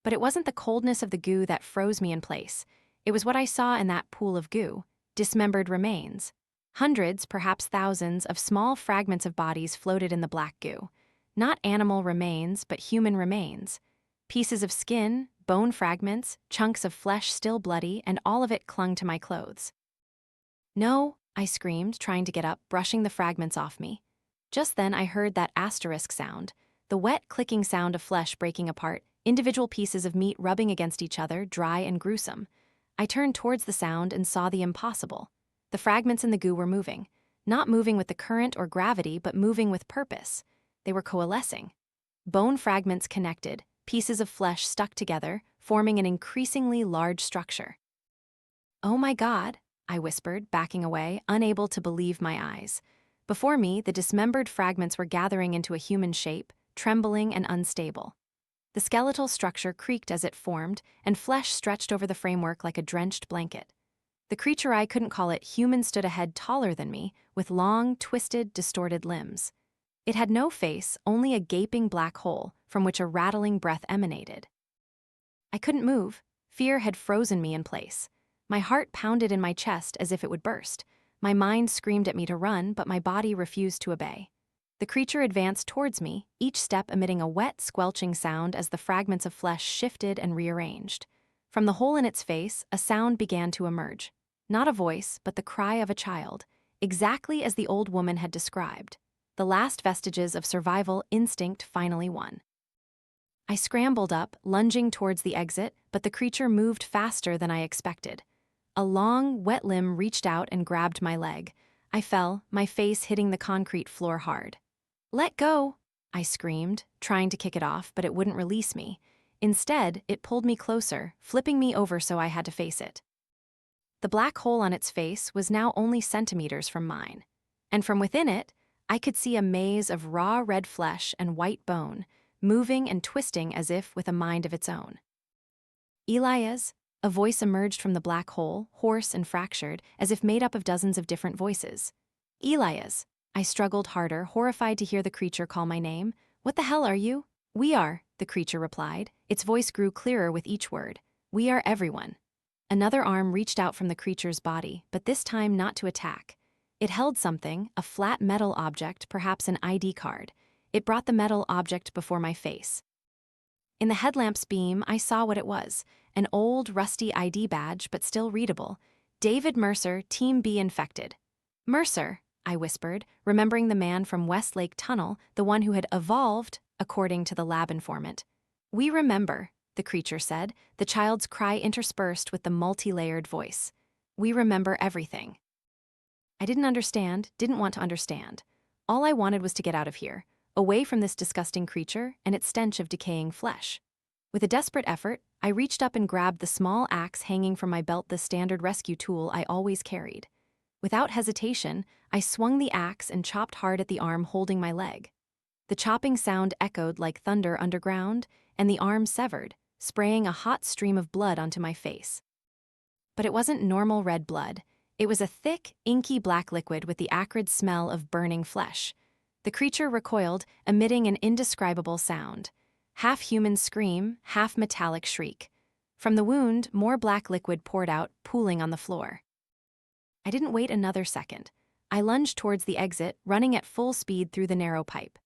Speaker 1: But it wasn't the coldness of the goo that froze me in place. It was what I saw in that pool of goo: dismembered remains. Hundreds, perhaps thousands, of small fragments of bodies floated in the black goo. Not animal remains, but human remains. Pieces of skin, bone fragments, chunks of flesh still bloody, and all of it clung to my clothes. "No," I screamed, trying to get up, brushing the fragments off me. Just then I heard that asterisk sound, the wet, clicking sound of flesh breaking apart, individual pieces of meat rubbing against each other, dry and gruesome. I turned towards the sound and saw the impossible. The fragments in the goo were moving. Not moving with the current or gravity, but moving with purpose. They were coalescing. Bone fragments connected, pieces of flesh stuck together, forming an increasingly large structure. "Oh my God," I whispered, backing away, unable to believe my eyes. Before me, the dismembered fragments were gathering into a human shape, trembling and unstable. The skeletal structure creaked as it formed, and flesh stretched over the framework like a drenched blanket. The creature I couldn't call it human stood a head taller than me, with long, twisted, distorted limbs. It had no face, only a gaping black hole, from which a rattling breath emanated. I couldn't move. Fear had frozen me in place. My heart pounded in my chest as if it would burst. My mind screamed at me to run, but my body refused to obey. The creature advanced towards me, each step emitting a wet, squelching sound as the fragments of flesh shifted and rearranged. From the hole in its face, a sound began to emerge. Not a voice, but the cry of a child, exactly as the old woman had described. The last vestiges of survival instinct finally won. I scrambled up, lunging towards the exit, but the creature moved faster than I expected. A long, wet limb reached out and grabbed my leg. I fell, my face hitting the concrete floor hard. "Let go!" I screamed, trying to kick it off, but it wouldn't release me. Instead, it pulled me closer, flipping me over so I had to face it. The black hole on its face was now only centimeters from mine, and from within it, I could see a maze of raw red flesh and white bone, moving and twisting as if with a mind of its own. "Elias," a voice emerged from the black hole, hoarse and fractured, as if made up of dozens of different voices. "Elias." I struggled harder, horrified to hear the creature call my name. "What the hell are you?" "We are," the creature replied. Its voice grew clearer with each word. "We are everyone." Another arm reached out from the creature's body, but this time not to attack. It held something, a flat metal object, perhaps an ID card. It brought the metal object before my face. In the headlamp's beam, I saw what it was, an old, rusty ID badge, but still readable. "David Mercer, Team B infected." "Mercer," I whispered, remembering the man from Westlake Tunnel, the one who had evolved, according to the lab informant. "We remember," the creature said, the child's cry interspersed with the multi-layered voice. "We remember everything." I didn't want to understand. All I wanted was to get out of here, away from this disgusting creature and its stench of decaying flesh. With a desperate effort, I reached up and grabbed the small axe hanging from my belt, the standard rescue tool I always carried. Without hesitation, I swung the axe and chopped hard at the arm holding my leg. The chopping sound echoed like thunder underground, and the arm severed, spraying a hot stream of blood onto my face. But it wasn't normal red blood. It was a thick, inky black liquid with the acrid smell of burning flesh. The creature recoiled, emitting an indescribable sound. Half human scream, half metallic shriek. From the wound, more black liquid poured out, pooling on the floor. I didn't wait another second. I lunged towards the exit, running at full speed through the narrow pipe.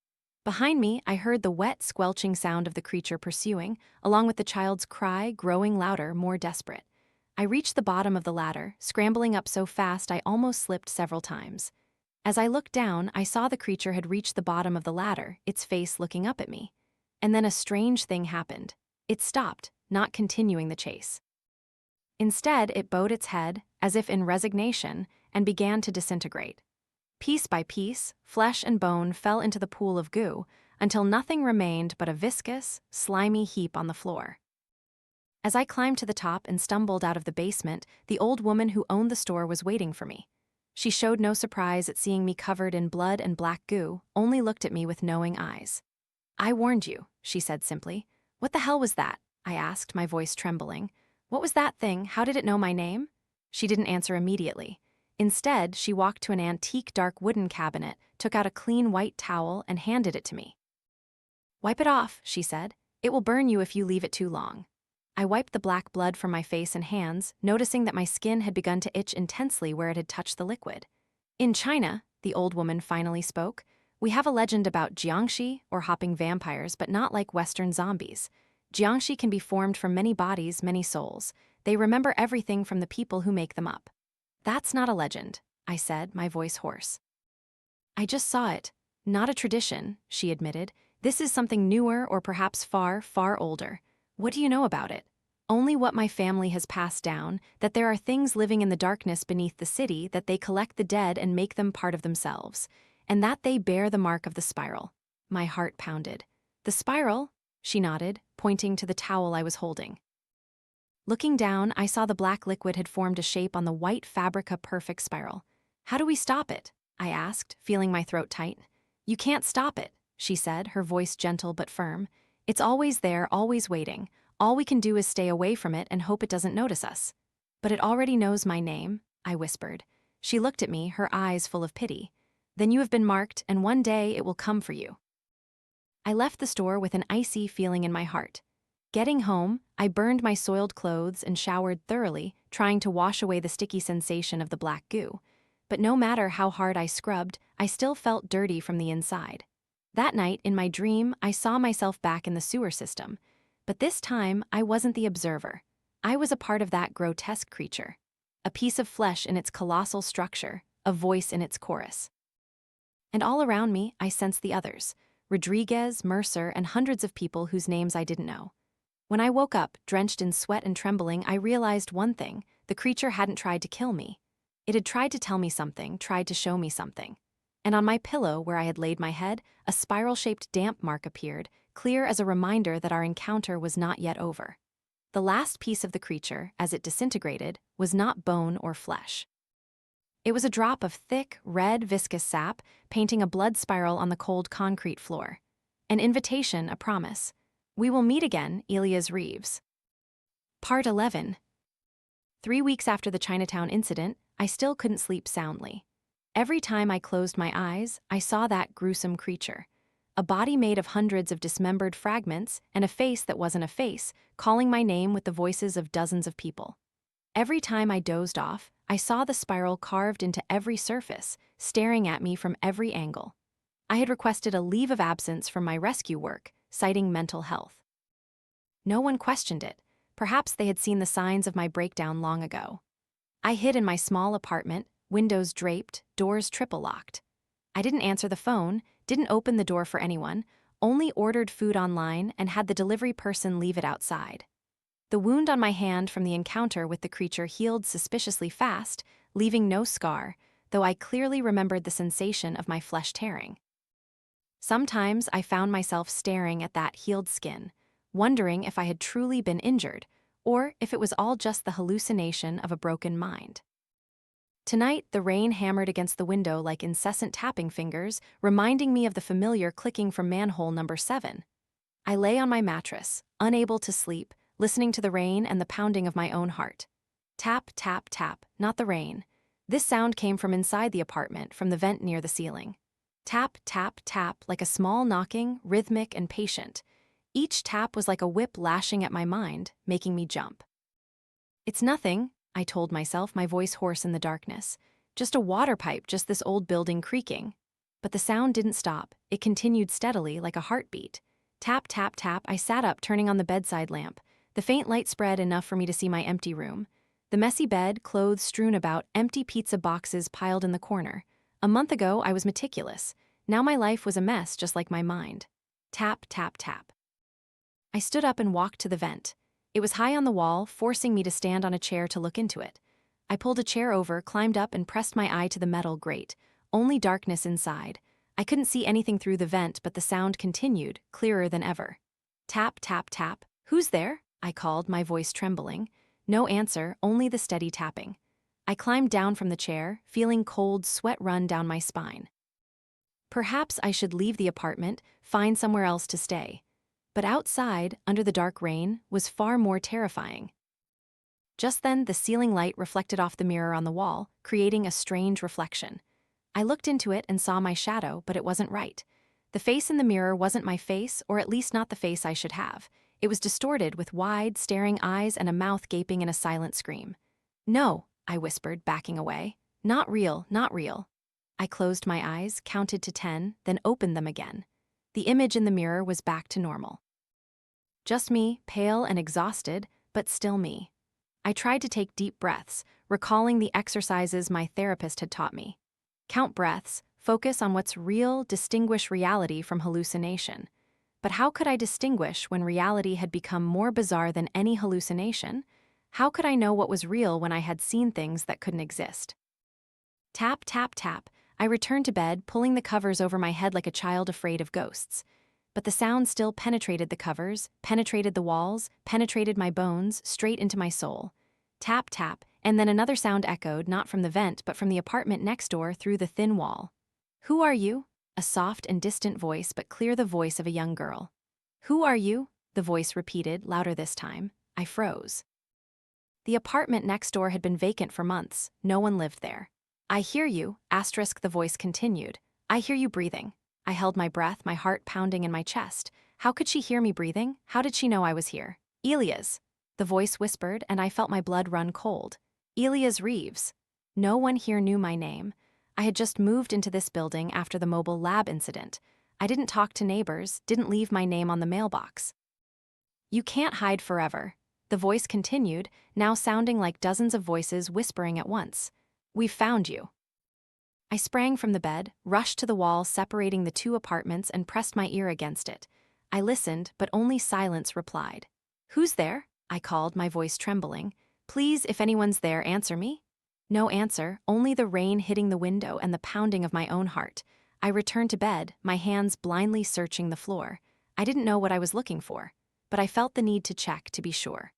Speaker 1: Behind me, I heard the wet, squelching sound of the creature pursuing, along with the child's cry growing louder, more desperate. I reached the bottom of the ladder, scrambling up so fast I almost slipped several times. As I looked down, I saw the creature had reached the bottom of the ladder, its face looking up at me. And then a strange thing happened. It stopped, not continuing the chase. Instead, it bowed its head, as if in resignation, and began to disintegrate. Piece by piece, flesh and bone fell into the pool of goo, until nothing remained but a viscous, slimy heap on the floor. As I climbed to the top and stumbled out of the basement, the old woman who owned the store was waiting for me. She showed no surprise at seeing me covered in blood and black goo, only looked at me with knowing eyes. "I warned you," she said simply. "What the hell was that?" I asked, my voice trembling. "What was that thing? How did it know my name?" She didn't answer immediately. Instead, she walked to an antique dark wooden cabinet, took out a clean white towel, and handed it to me. "Wipe it off," she said. "It will burn you if you leave it too long." I wiped the black blood from my face and hands, noticing that my skin had begun to itch intensely where it had touched the liquid. "In China," the old woman finally spoke, "we have a legend about jiangshi, or hopping vampires, but not like Western zombies. Jiangshi can be formed from many bodies, many souls. They remember everything from the people who make them up." "That's not a legend," I said, my voice hoarse. "I just saw it. Not a tradition," she admitted. "This is something newer or perhaps far, far older. What do you know about it?" "Only what my family has passed down, that there are things living in the darkness beneath the city, that they collect the dead and make them part of themselves, and that they bear the mark of the spiral." My heart pounded. The spiral? She nodded, pointing to the towel I was holding. Looking down, I saw the black liquid had formed a shape on the white Fabrica perfect spiral. How do we stop it? I asked, feeling my throat tight. You can't stop it, she said, her voice gentle but firm. It's always there, always waiting. All we can do is stay away from it and hope it doesn't notice us. But it already knows my name, I whispered. She looked at me, her eyes full of pity. Then you have been marked, and one day it will come for you. I left the store with an icy feeling in my heart. Getting home, I burned my soiled clothes and showered thoroughly, trying to wash away the sticky sensation of the black goo. But no matter how hard I scrubbed, I still felt dirty from the inside. That night, in my dream, I saw myself back in the sewer system. But this time, I wasn't the observer. I was a part of that grotesque creature. A piece of flesh in its colossal structure, a voice in its chorus. And all around me, I sensed the others. Rodriguez, Mercer, and hundreds of people whose names I didn't know. When I woke up, drenched in sweat and trembling, I realized one thing: the creature hadn't tried to kill me. It had tried to tell me something, tried to show me something. And on my pillow, where I had laid my head, a spiral-shaped damp mark appeared, clear as a reminder that our encounter was not yet over. The last piece of the creature, as it disintegrated, was not bone or flesh. It was a drop of thick, red, viscous sap, painting a blood spiral on the cold concrete floor. An invitation, a promise. We will meet again, Elias Reeves. Part 11. 3 weeks after the Chinatown incident, I still couldn't sleep soundly. Every time I closed my eyes, I saw that gruesome creature. A body made of hundreds of dismembered fragments, and a face that wasn't a face, calling my name with the voices of dozens of people. Every time I dozed off, I saw the spiral carved into every surface, staring at me from every angle. I had requested a leave of absence from my rescue work, citing mental health. No one questioned it. Perhaps they had seen the signs of my breakdown long ago. I hid in my small apartment, windows draped, doors triple-locked. I didn't answer the phone, didn't open the door for anyone, only ordered food online and had the delivery person leave it outside. The wound on my hand from the encounter with the creature healed suspiciously fast, leaving no scar, though I clearly remembered the sensation of my flesh tearing. Sometimes I found myself staring at that healed skin, wondering if I had truly been injured, or if it was all just the hallucination of a broken mind. Tonight, the rain hammered against the window like incessant tapping fingers, reminding me of the familiar clicking from Manhole Number 7. I lay on my mattress, unable to sleep, listening to the rain and the pounding of my own heart. Tap, tap, tap, not the rain. This sound came from inside the apartment, from the vent near the ceiling. Tap, tap, tap, like a small knocking, rhythmic and patient. Each tap was like a whip lashing at my mind, making me jump. It's nothing, I told myself, my voice hoarse in the darkness. Just a water pipe, just this old building creaking. But the sound didn't stop. It continued steadily, like a heartbeat. Tap, tap, tap, I sat up, turning on the bedside lamp. The faint light spread enough for me to see my empty room. The messy bed, clothes strewn about, empty pizza boxes piled in the corner. A month ago, I was meticulous. Now my life was a mess, just like my mind. Tap, tap, tap. I stood up and walked to the vent. It was high on the wall, forcing me to stand on a chair to look into it. I pulled a chair over, climbed up, and pressed my eye to the metal grate. Only darkness inside. I couldn't see anything through the vent, but the sound continued, clearer than ever. Tap, tap, tap. Who's there? I called, my voice trembling. No answer, only the steady tapping. I climbed down from the chair, feeling cold sweat run down my spine. Perhaps I should leave the apartment, find somewhere else to stay. But outside, under the dark rain, was far more terrifying. Just then, the ceiling light reflected off the mirror on the wall, creating a strange reflection. I looked into it and saw my shadow, but it wasn't right. The face in the mirror wasn't my face, or at least not the face I should have. It was distorted, with wide, staring eyes and a mouth gaping in a silent scream. No, I whispered, backing away. Not real, not real. I closed my eyes, counted to 10, then opened them again. The image in the mirror was back to normal. Just me, pale and exhausted, but still me. I tried to take deep breaths, recalling the exercises my therapist had taught me. Count breaths, focus on what's real, distinguish reality from hallucination. But how could I distinguish when reality had become more bizarre than any hallucination? How could I know what was real when I had seen things that couldn't exist? Tap, tap, tap. I returned to bed, pulling the covers over my head like a child afraid of ghosts. But the sound still penetrated the covers, penetrated the walls, penetrated my bones, straight into my soul. Tap, tap, and then another sound echoed, not from the vent but from the apartment next door through the thin wall. "Who are you?" A soft and distant voice, but clear, the voice of a young girl. "Who are you?" the voice repeated, louder this time. I froze. The apartment next door had been vacant for months. No one lived there. "I hear you," the voice continued. "I hear you breathing." I held my breath, my heart pounding in my chest. How could she hear me breathing? How did she know I was here? "Elias," the voice whispered, and I felt my blood run cold. "Elias Reeves." No one here knew my name. I had just moved into this building after the mobile lab incident. I didn't talk to neighbors, didn't leave my name on the mailbox. "You can't hide forever," the voice continued, now sounding like dozens of voices whispering at once. "We've found you." I sprang from the bed, rushed to the wall separating the two apartments, and pressed my ear against it. I listened, but only silence replied. "Who's there?" I called, my voice trembling. "Please, if anyone's there, answer me." No answer, only the rain hitting the window and the pounding of my own heart. I returned to bed, my hands blindly searching the floor. I didn't know what I was looking for, but I felt the need to check to be sure.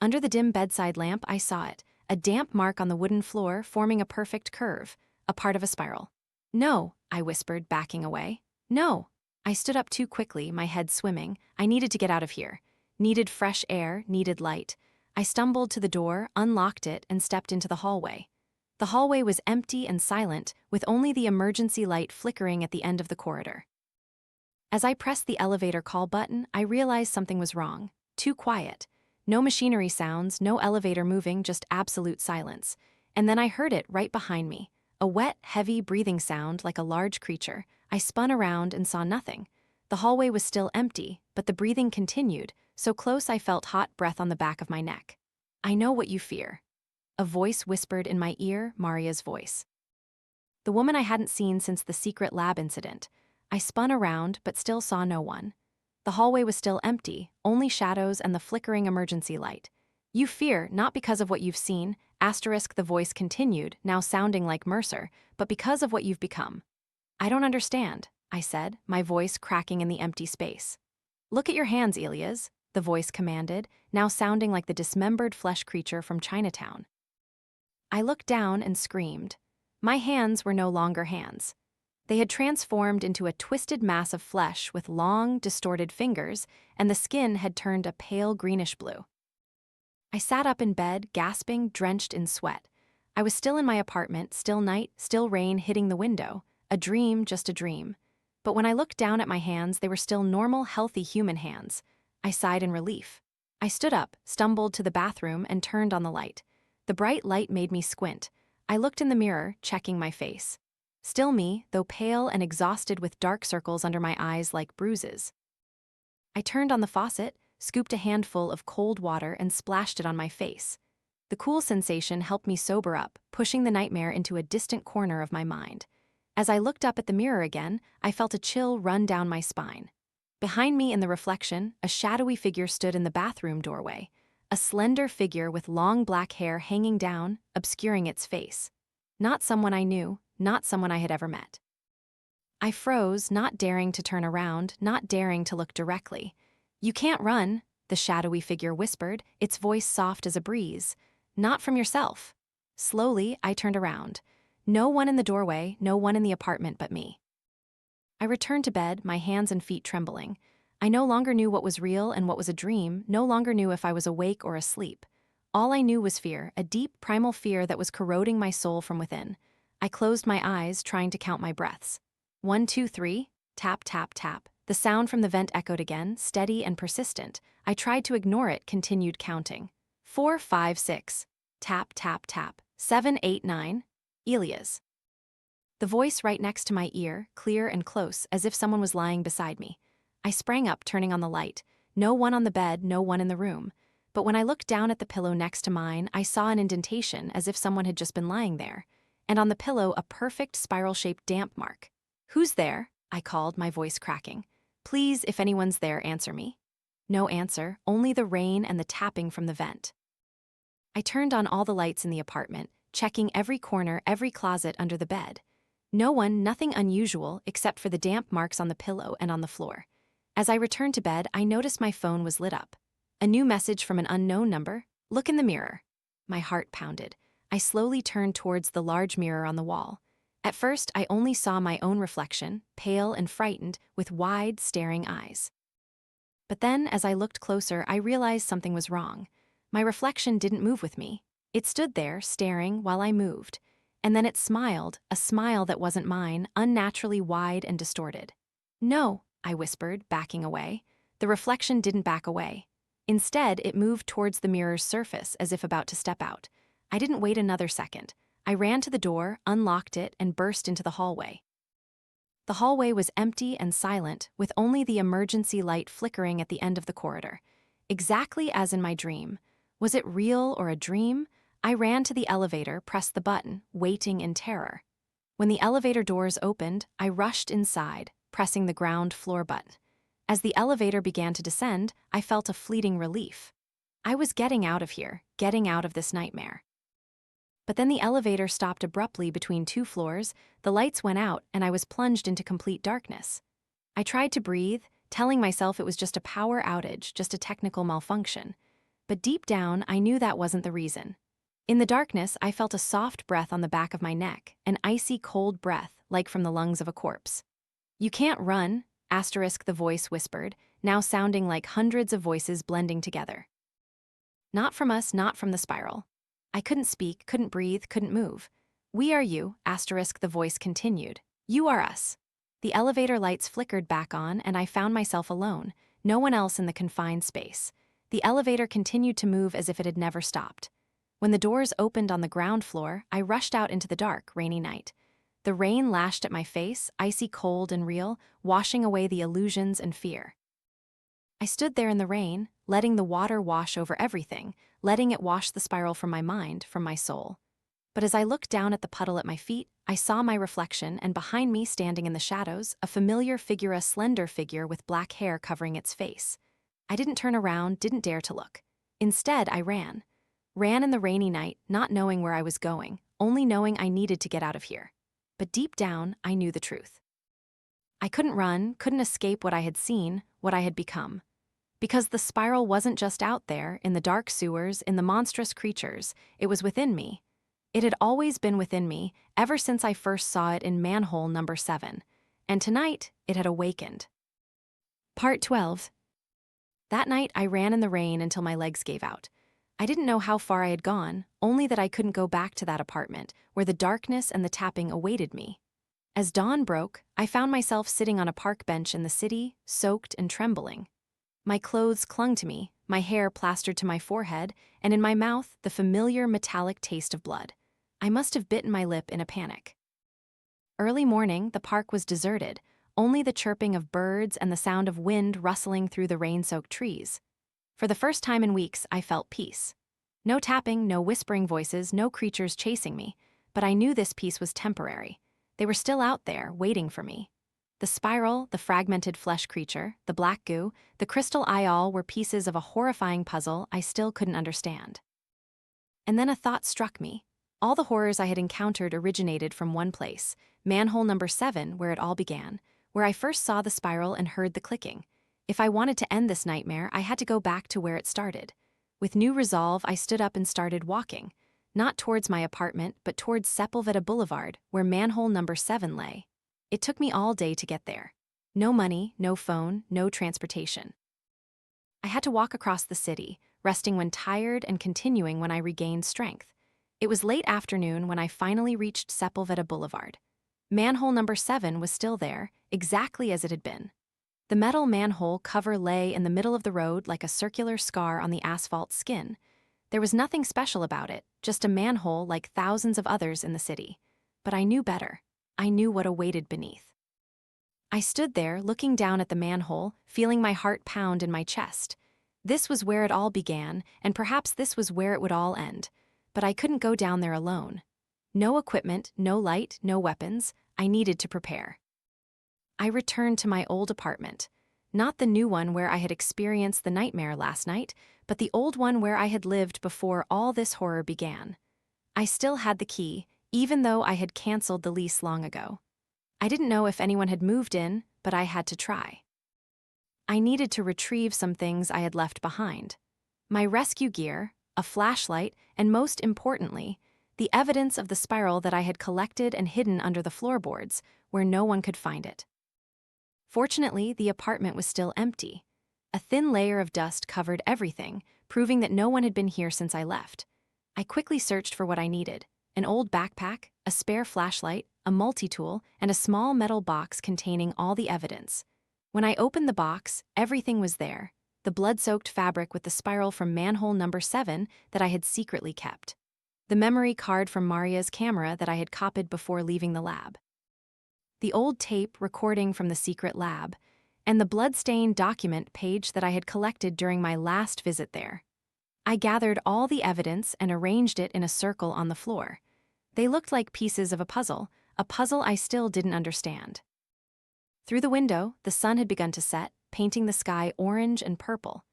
Speaker 1: Under the dim bedside lamp, I saw it, a damp mark on the wooden floor forming a perfect curve, a part of a spiral. "No," I whispered, backing away. "No." I stood up too quickly, my head swimming. I needed to get out of here. Needed fresh air, needed light. I stumbled to the door, unlocked it, and stepped into the hallway. The hallway was empty and silent, with only the emergency light flickering at the end of the corridor. As I pressed the elevator call button, I realized something was wrong. Too quiet. No machinery sounds, no elevator moving, just absolute silence. And then I heard it right behind me. A wet, heavy breathing sound like a large creature. I spun around and saw nothing. The hallway was still empty, but the breathing continued, so close I felt hot breath on the back of my neck. "I know what you fear." A voice whispered in my ear, Maria's voice. The woman I hadn't seen since the secret lab incident. I spun around, but still saw no one. The hallway was still empty, only shadows and the flickering emergency light. "You fear, not because of what you've seen," the voice continued, now sounding like Mercer, "but because of what you've become." "I don't understand," I said, my voice cracking in the empty space. "Look at your hands, Elias," the voice commanded, now sounding like the dismembered flesh creature from Chinatown. I looked down and screamed. My hands were no longer hands. They had transformed into a twisted mass of flesh with long, distorted fingers, and the skin had turned a pale greenish blue. I sat up in bed, gasping, drenched in sweat. I was still in my apartment, still night, still rain hitting the window. A dream, just a dream. But when I looked down at my hands, they were still normal, healthy human hands. I sighed in relief. I stood up, stumbled to the bathroom, and turned on the light. The bright light made me squint. I looked in the mirror, checking my face. Still me, though pale and exhausted with dark circles under my eyes like bruises. I turned on the faucet, scooped a handful of cold water, and splashed it on my face. The cool sensation helped me sober up, pushing the nightmare into a distant corner of my mind. As I looked up at the mirror again, I felt a chill run down my spine. Behind me in the reflection, a shadowy figure stood in the bathroom doorway. A slender figure with long black hair hanging down, obscuring its face. Not someone I knew, not someone I had ever met. I froze, not daring to turn around, not daring to look directly. "You can't run," the shadowy figure whispered, its voice soft as a breeze. "Not from yourself." Slowly, I turned around. No one in the doorway, no one in the apartment but me. I returned to bed, my hands and feet trembling. I no longer knew what was real and what was a dream, no longer knew if I was awake or asleep. All I knew was fear, a deep, primal fear that was corroding my soul from within. I closed my eyes, trying to count my breaths. 1, 2, 3, tap, tap, tap. The sound from the vent echoed again, steady and persistent. I tried to ignore it, continued counting. 4, 5, 6. Tap, tap, tap. 7, 8, 9. Elias. The voice right next to my ear, clear and close, as if someone was lying beside me. I sprang up, turning on the light. No one on the bed, no one in the room. But when I looked down at the pillow next to mine, I saw an indentation, as if someone had just been lying there. And on the pillow, a perfect spiral-shaped damp mark. "Who's there?" I called, my voice cracking. "Please, if anyone's there, answer me." No answer, only the rain and the tapping from the vent. I turned on all the lights in the apartment, checking every corner, every closet under the bed. No one, nothing unusual, except for the damp marks on the pillow and on the floor. As I returned to bed, I noticed my phone was lit up. A new message from an unknown number. Look in the mirror. My heart pounded. I slowly turned towards the large mirror on the wall. At first, I only saw my own reflection, pale and frightened, with wide, staring eyes. But then, as I looked closer, I realized something was wrong. My reflection didn't move with me. It stood there, staring, while I moved. And then it smiled, a smile that wasn't mine, unnaturally wide and distorted. "No," I whispered, backing away. The reflection didn't back away. Instead, it moved towards the mirror's surface as if about to step out. I didn't wait another second. I ran to the door, unlocked it, and burst into the hallway. The hallway was empty and silent, with only the emergency light flickering at the end of the corridor. Exactly as in my dream. Was it real or a dream? I ran to the elevator, pressed the button, waiting in terror. When the elevator doors opened, I rushed inside, pressing the ground floor button. As the elevator began to descend, I felt a fleeting relief. I was getting out of here, getting out of this nightmare. But then the elevator stopped abruptly between two floors, the lights went out, and I was plunged into complete darkness. I tried to breathe, telling myself it was just a power outage, just a technical malfunction. But deep down, I knew that wasn't the reason. In the darkness, I felt a soft breath on the back of my neck, an icy cold breath, like from the lungs of a corpse. "You can't run," the voice whispered, now sounding like hundreds of voices blending together. "Not from us, not from the spiral." I couldn't speak, couldn't breathe, couldn't move. "We are you," the voice continued. "You are us." The elevator lights flickered back on, and I found myself alone, no one else in the confined space. The elevator continued to move as if it had never stopped. When the doors opened on the ground floor, I rushed out into the dark, rainy night. The rain lashed at my face, icy cold and real, washing away the illusions and fear. I stood there in the rain, letting the water wash over everything, letting it wash the spiral from my mind, from my soul. But as I looked down at the puddle at my feet, I saw my reflection, and behind me, standing in the shadows, a familiar figure, a slender figure with black hair covering its face. I didn't turn around, didn't dare to look. Instead, I ran. Ran in the rainy night, not knowing where I was going, only knowing I needed to get out of here. But deep down, I knew the truth. I couldn't run, couldn't escape what I had seen, what I had become. Because the spiral wasn't just out there, in the dark sewers, in the monstrous creatures, it was within me. It had always been within me, ever since I first saw it in Manhole Number 7. And tonight, it had awakened. Part 12. That night, I ran in the rain until my legs gave out. I didn't know how far I had gone, only that I couldn't go back to that apartment, where the darkness and the tapping awaited me. As dawn broke, I found myself sitting on a park bench in the city, soaked and trembling. My clothes clung to me, my hair plastered to my forehead, and in my mouth, the familiar metallic taste of blood. I must have bitten my lip in a panic. Early morning, the park was deserted, only the chirping of birds and the sound of wind rustling through the rain-soaked trees. For the first time in weeks, I felt peace. No tapping, no whispering voices, no creatures chasing me, but I knew this peace was temporary. They were still out there, waiting for me. The spiral, the fragmented flesh creature, the black goo, the crystal eye, all were pieces of a horrifying puzzle I still couldn't understand. And then a thought struck me. All the horrors I had encountered originated from one place, Manhole Number 7, where it all began, where I first saw the spiral and heard the clicking. If I wanted to end this nightmare, I had to go back to where it started. With new resolve, I stood up and started walking, not towards my apartment, but towards Sepulveda Boulevard, where Manhole Number 7 lay. It took me all day to get there. No money, no phone, no transportation. I had to walk across the city, resting when tired and continuing when I regained strength. It was late afternoon when I finally reached Sepulveda Boulevard. Manhole Number 7 was still there, exactly as it had been. The metal manhole cover lay in the middle of the road like a circular scar on the asphalt skin. There was nothing special about it, just a manhole like thousands of others in the city. But I knew better. I knew what awaited beneath. I stood there, looking down at the manhole, feeling my heart pound in my chest. This was where it all began, and perhaps this was where it would all end. But I couldn't go down there alone. No equipment, no light, no weapons. I needed to prepare. I returned to my old apartment. Not the new one where I had experienced the nightmare last night, but the old one where I had lived before all this horror began. I still had the key, even though I had canceled the lease long ago. I didn't know if anyone had moved in, but I had to try. I needed to retrieve some things I had left behind. My rescue gear, a flashlight, and most importantly, the evidence of the spiral that I had collected and hidden under the floorboards, where no one could find it. Fortunately, the apartment was still empty. A thin layer of dust covered everything, proving that no one had been here since I left. I quickly searched for what I needed: an old backpack, a spare flashlight, a multi-tool, and a small metal box containing all the evidence. When I opened the box, everything was there: the blood-soaked fabric with the spiral from Manhole Number 7 that I had secretly kept, the memory card from Maria's camera that I had copied before leaving the lab, the old tape recording from the secret lab, and the blood-stained document page that I had collected during my last visit there. I gathered all the evidence and arranged it in a circle on the floor. They looked like pieces of a puzzle I still didn't understand. Through the window, the sun had begun to set, painting the sky orange and purple.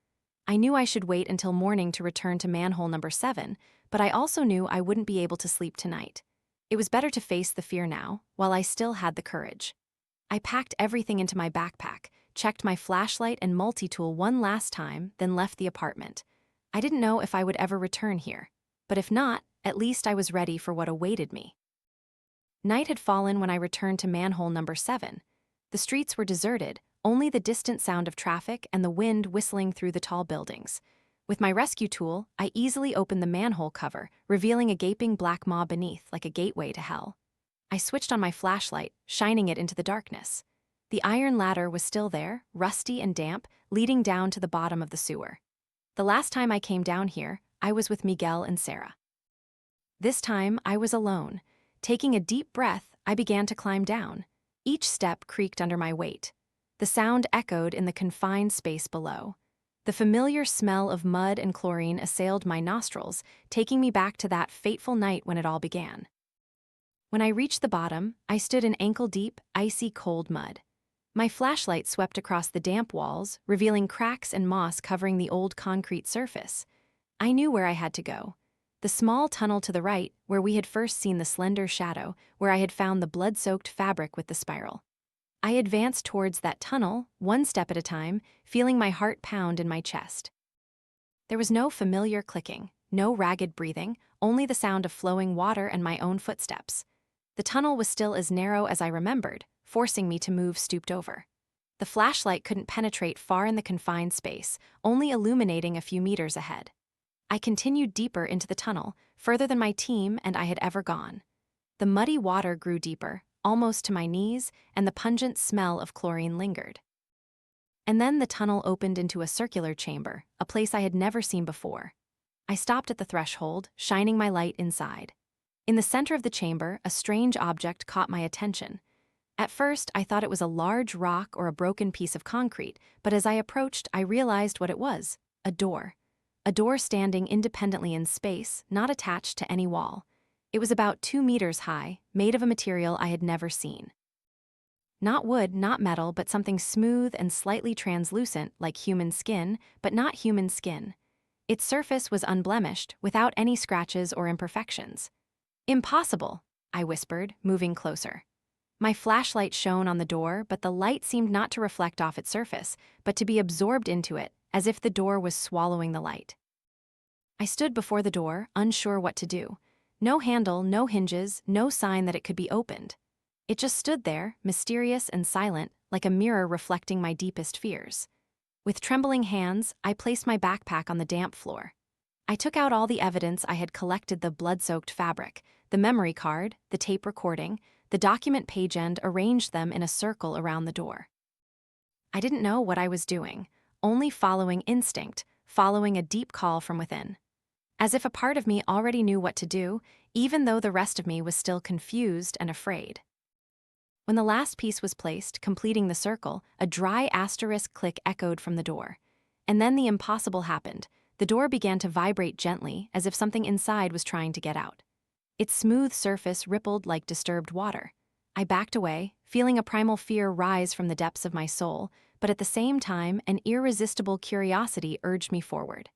Speaker 1: I knew I should wait until morning to return to Manhole Number 7, but I also knew I wouldn't be able to sleep tonight. It was better to face the fear now, while I still had the courage. I packed everything into my backpack, checked my flashlight and multi-tool one last time, then left the apartment. I didn't know if I would ever return here, but if not, at least I was ready for what awaited me. Night had fallen when I returned to Manhole Number 7. The streets were deserted, only the distant sound of traffic and the wind whistling through the tall buildings. With my rescue tool, I easily opened the manhole cover, revealing a gaping black maw beneath like a gateway to hell. I switched on my flashlight, shining it into the darkness. The iron ladder was still there, rusty and damp, leading down to the bottom of the sewer. The last time I came down here, I was with Miguel and Sarah. This time, I was alone. Taking a deep breath, I began to climb down. Each step creaked under my weight. The sound echoed in the confined space below. The familiar smell of mud and chlorine assailed my nostrils, taking me back to that fateful night when it all began. When I reached the bottom, I stood in ankle-deep, icy cold mud. My flashlight swept across the damp walls, revealing cracks and moss covering the old concrete surface. I knew where I had to go. The small tunnel to the right, where we had first seen the slender shadow, where I had found the blood-soaked fabric with the spiral. I advanced towards that tunnel, one step at a time, feeling my heart pound in my chest. There was no familiar clicking, no ragged breathing, only the sound of flowing water and my own footsteps. The tunnel was still as narrow as I remembered, forcing me to move stooped over. The flashlight couldn't penetrate far in the confined space, only illuminating a few meters ahead. I continued deeper into the tunnel, further than my team and I had ever gone. The muddy water grew deeper, almost to my knees, and the pungent smell of chlorine lingered. And then the tunnel opened into a circular chamber, a place I had never seen before. I stopped at the threshold, shining my light inside. In the center of the chamber, a strange object caught my attention. At first, I thought it was a large rock or a broken piece of concrete, but as I approached, I realized what it was: a door. A door standing independently in space, not attached to any wall. It was about 2 meters high, made of a material I had never seen. Not wood, not metal, but something smooth and slightly translucent like human skin, but not human skin. Its surface was unblemished, without any scratches or imperfections. "Impossible," I whispered, moving closer. My flashlight shone on the door, but the light seemed not to reflect off its surface, but to be absorbed into it, as if the door was swallowing the light. I stood before the door, unsure what to do. No handle, no hinges, no sign that it could be opened. It just stood there, mysterious and silent, like a mirror reflecting my deepest fears. With trembling hands, I placed my backpack on the damp floor. I took out all the evidence I had collected: the blood-soaked fabric, the memory card, the tape recording, the document page, and arranged them in a circle around the door. I didn't know what I was doing, only following instinct, following a deep call from within. As if a part of me already knew what to do, even though the rest of me was still confused and afraid. When the last piece was placed, completing the circle, a dry asterisk click echoed from the door. And then the impossible happened. The door began to vibrate gently, as if something inside was trying to get out. Its smooth surface rippled like disturbed water. I backed away, feeling a primal fear rise from the depths of my soul, but at the same time, an irresistible curiosity urged me forward.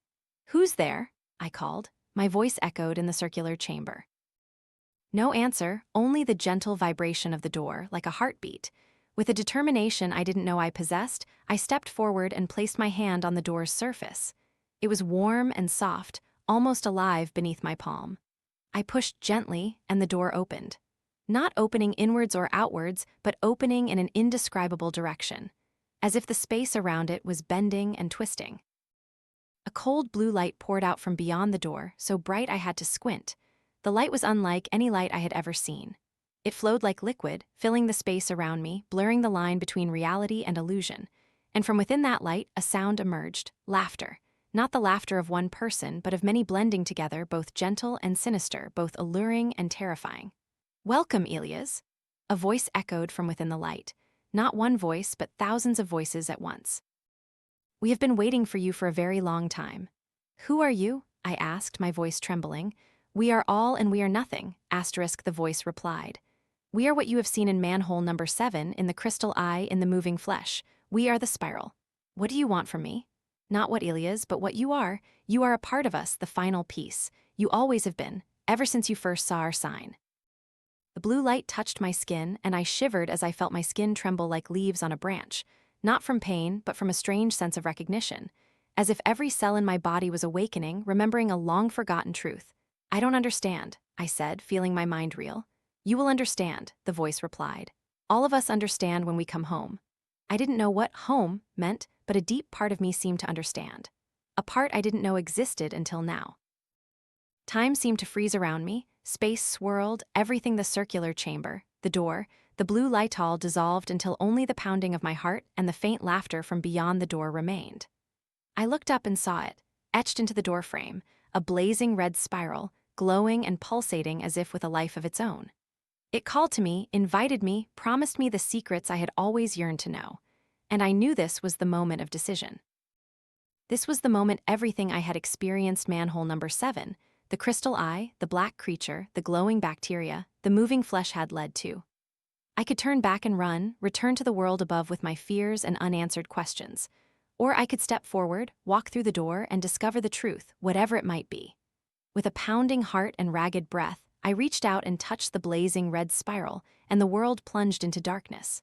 Speaker 1: "Who's there?" I called. My voice echoed in the circular chamber. No answer, only the gentle vibration of the door, like a heartbeat. With a determination I didn't know I possessed, I stepped forward and placed my hand on the door's surface. It was warm and soft, almost alive beneath my palm. I pushed gently, and the door opened. Not opening inwards or outwards, but opening in an indescribable direction, as if the space around it was bending and twisting. A cold blue light poured out from beyond the door, so bright I had to squint. The light was unlike any light I had ever seen. It flowed like liquid, filling the space around me, blurring the line between reality and illusion. And from within that light, a sound emerged: laughter. Not the laughter of one person, but of many blending together, both gentle and sinister, both alluring and terrifying. "Welcome, Elias," a voice echoed from within the light. Not one voice, but thousands of voices at once. "We have been waiting for you for a very long time." "Who are you?" I asked, my voice trembling. "We are all and we are nothing," the voice replied. "We are what you have seen in Manhole Number 7, in the crystal eye, in the moving flesh. We are the spiral. What do you want from me?" "Not what Elias, but what you are. You are a part of us, the final piece. You always have been, ever since you first saw our sign." The blue light touched my skin, and I shivered as I felt my skin tremble like leaves on a branch, not from pain, but from a strange sense of recognition, as if every cell in my body was awakening, remembering a long-forgotten truth. "I don't understand," I said, feeling my mind reel. "You will understand," the voice replied. "All of us understand when we come home." I didn't know what home meant, but a deep part of me seemed to understand. A part I didn't know existed until now. Time seemed to freeze around me, space swirled, everything the circular chamber, the door, the blue light all dissolved until only the pounding of my heart and the faint laughter from beyond the door remained. I looked up and saw it, etched into the door frame, a blazing red spiral, glowing and pulsating as if with a life of its own. It called to me, invited me, promised me the secrets I had always yearned to know. And I knew this was the moment of decision. This was the moment everything I had experienced Manhole Number 7, the crystal eye, the black creature, the glowing bacteria, the moving flesh had led to. I could turn back and run, return to the world above with my fears and unanswered questions. Or I could step forward, walk through the door, and discover the truth, whatever it might be. With a pounding heart and ragged breath, I reached out and touched the blazing red spiral, and the world plunged into darkness.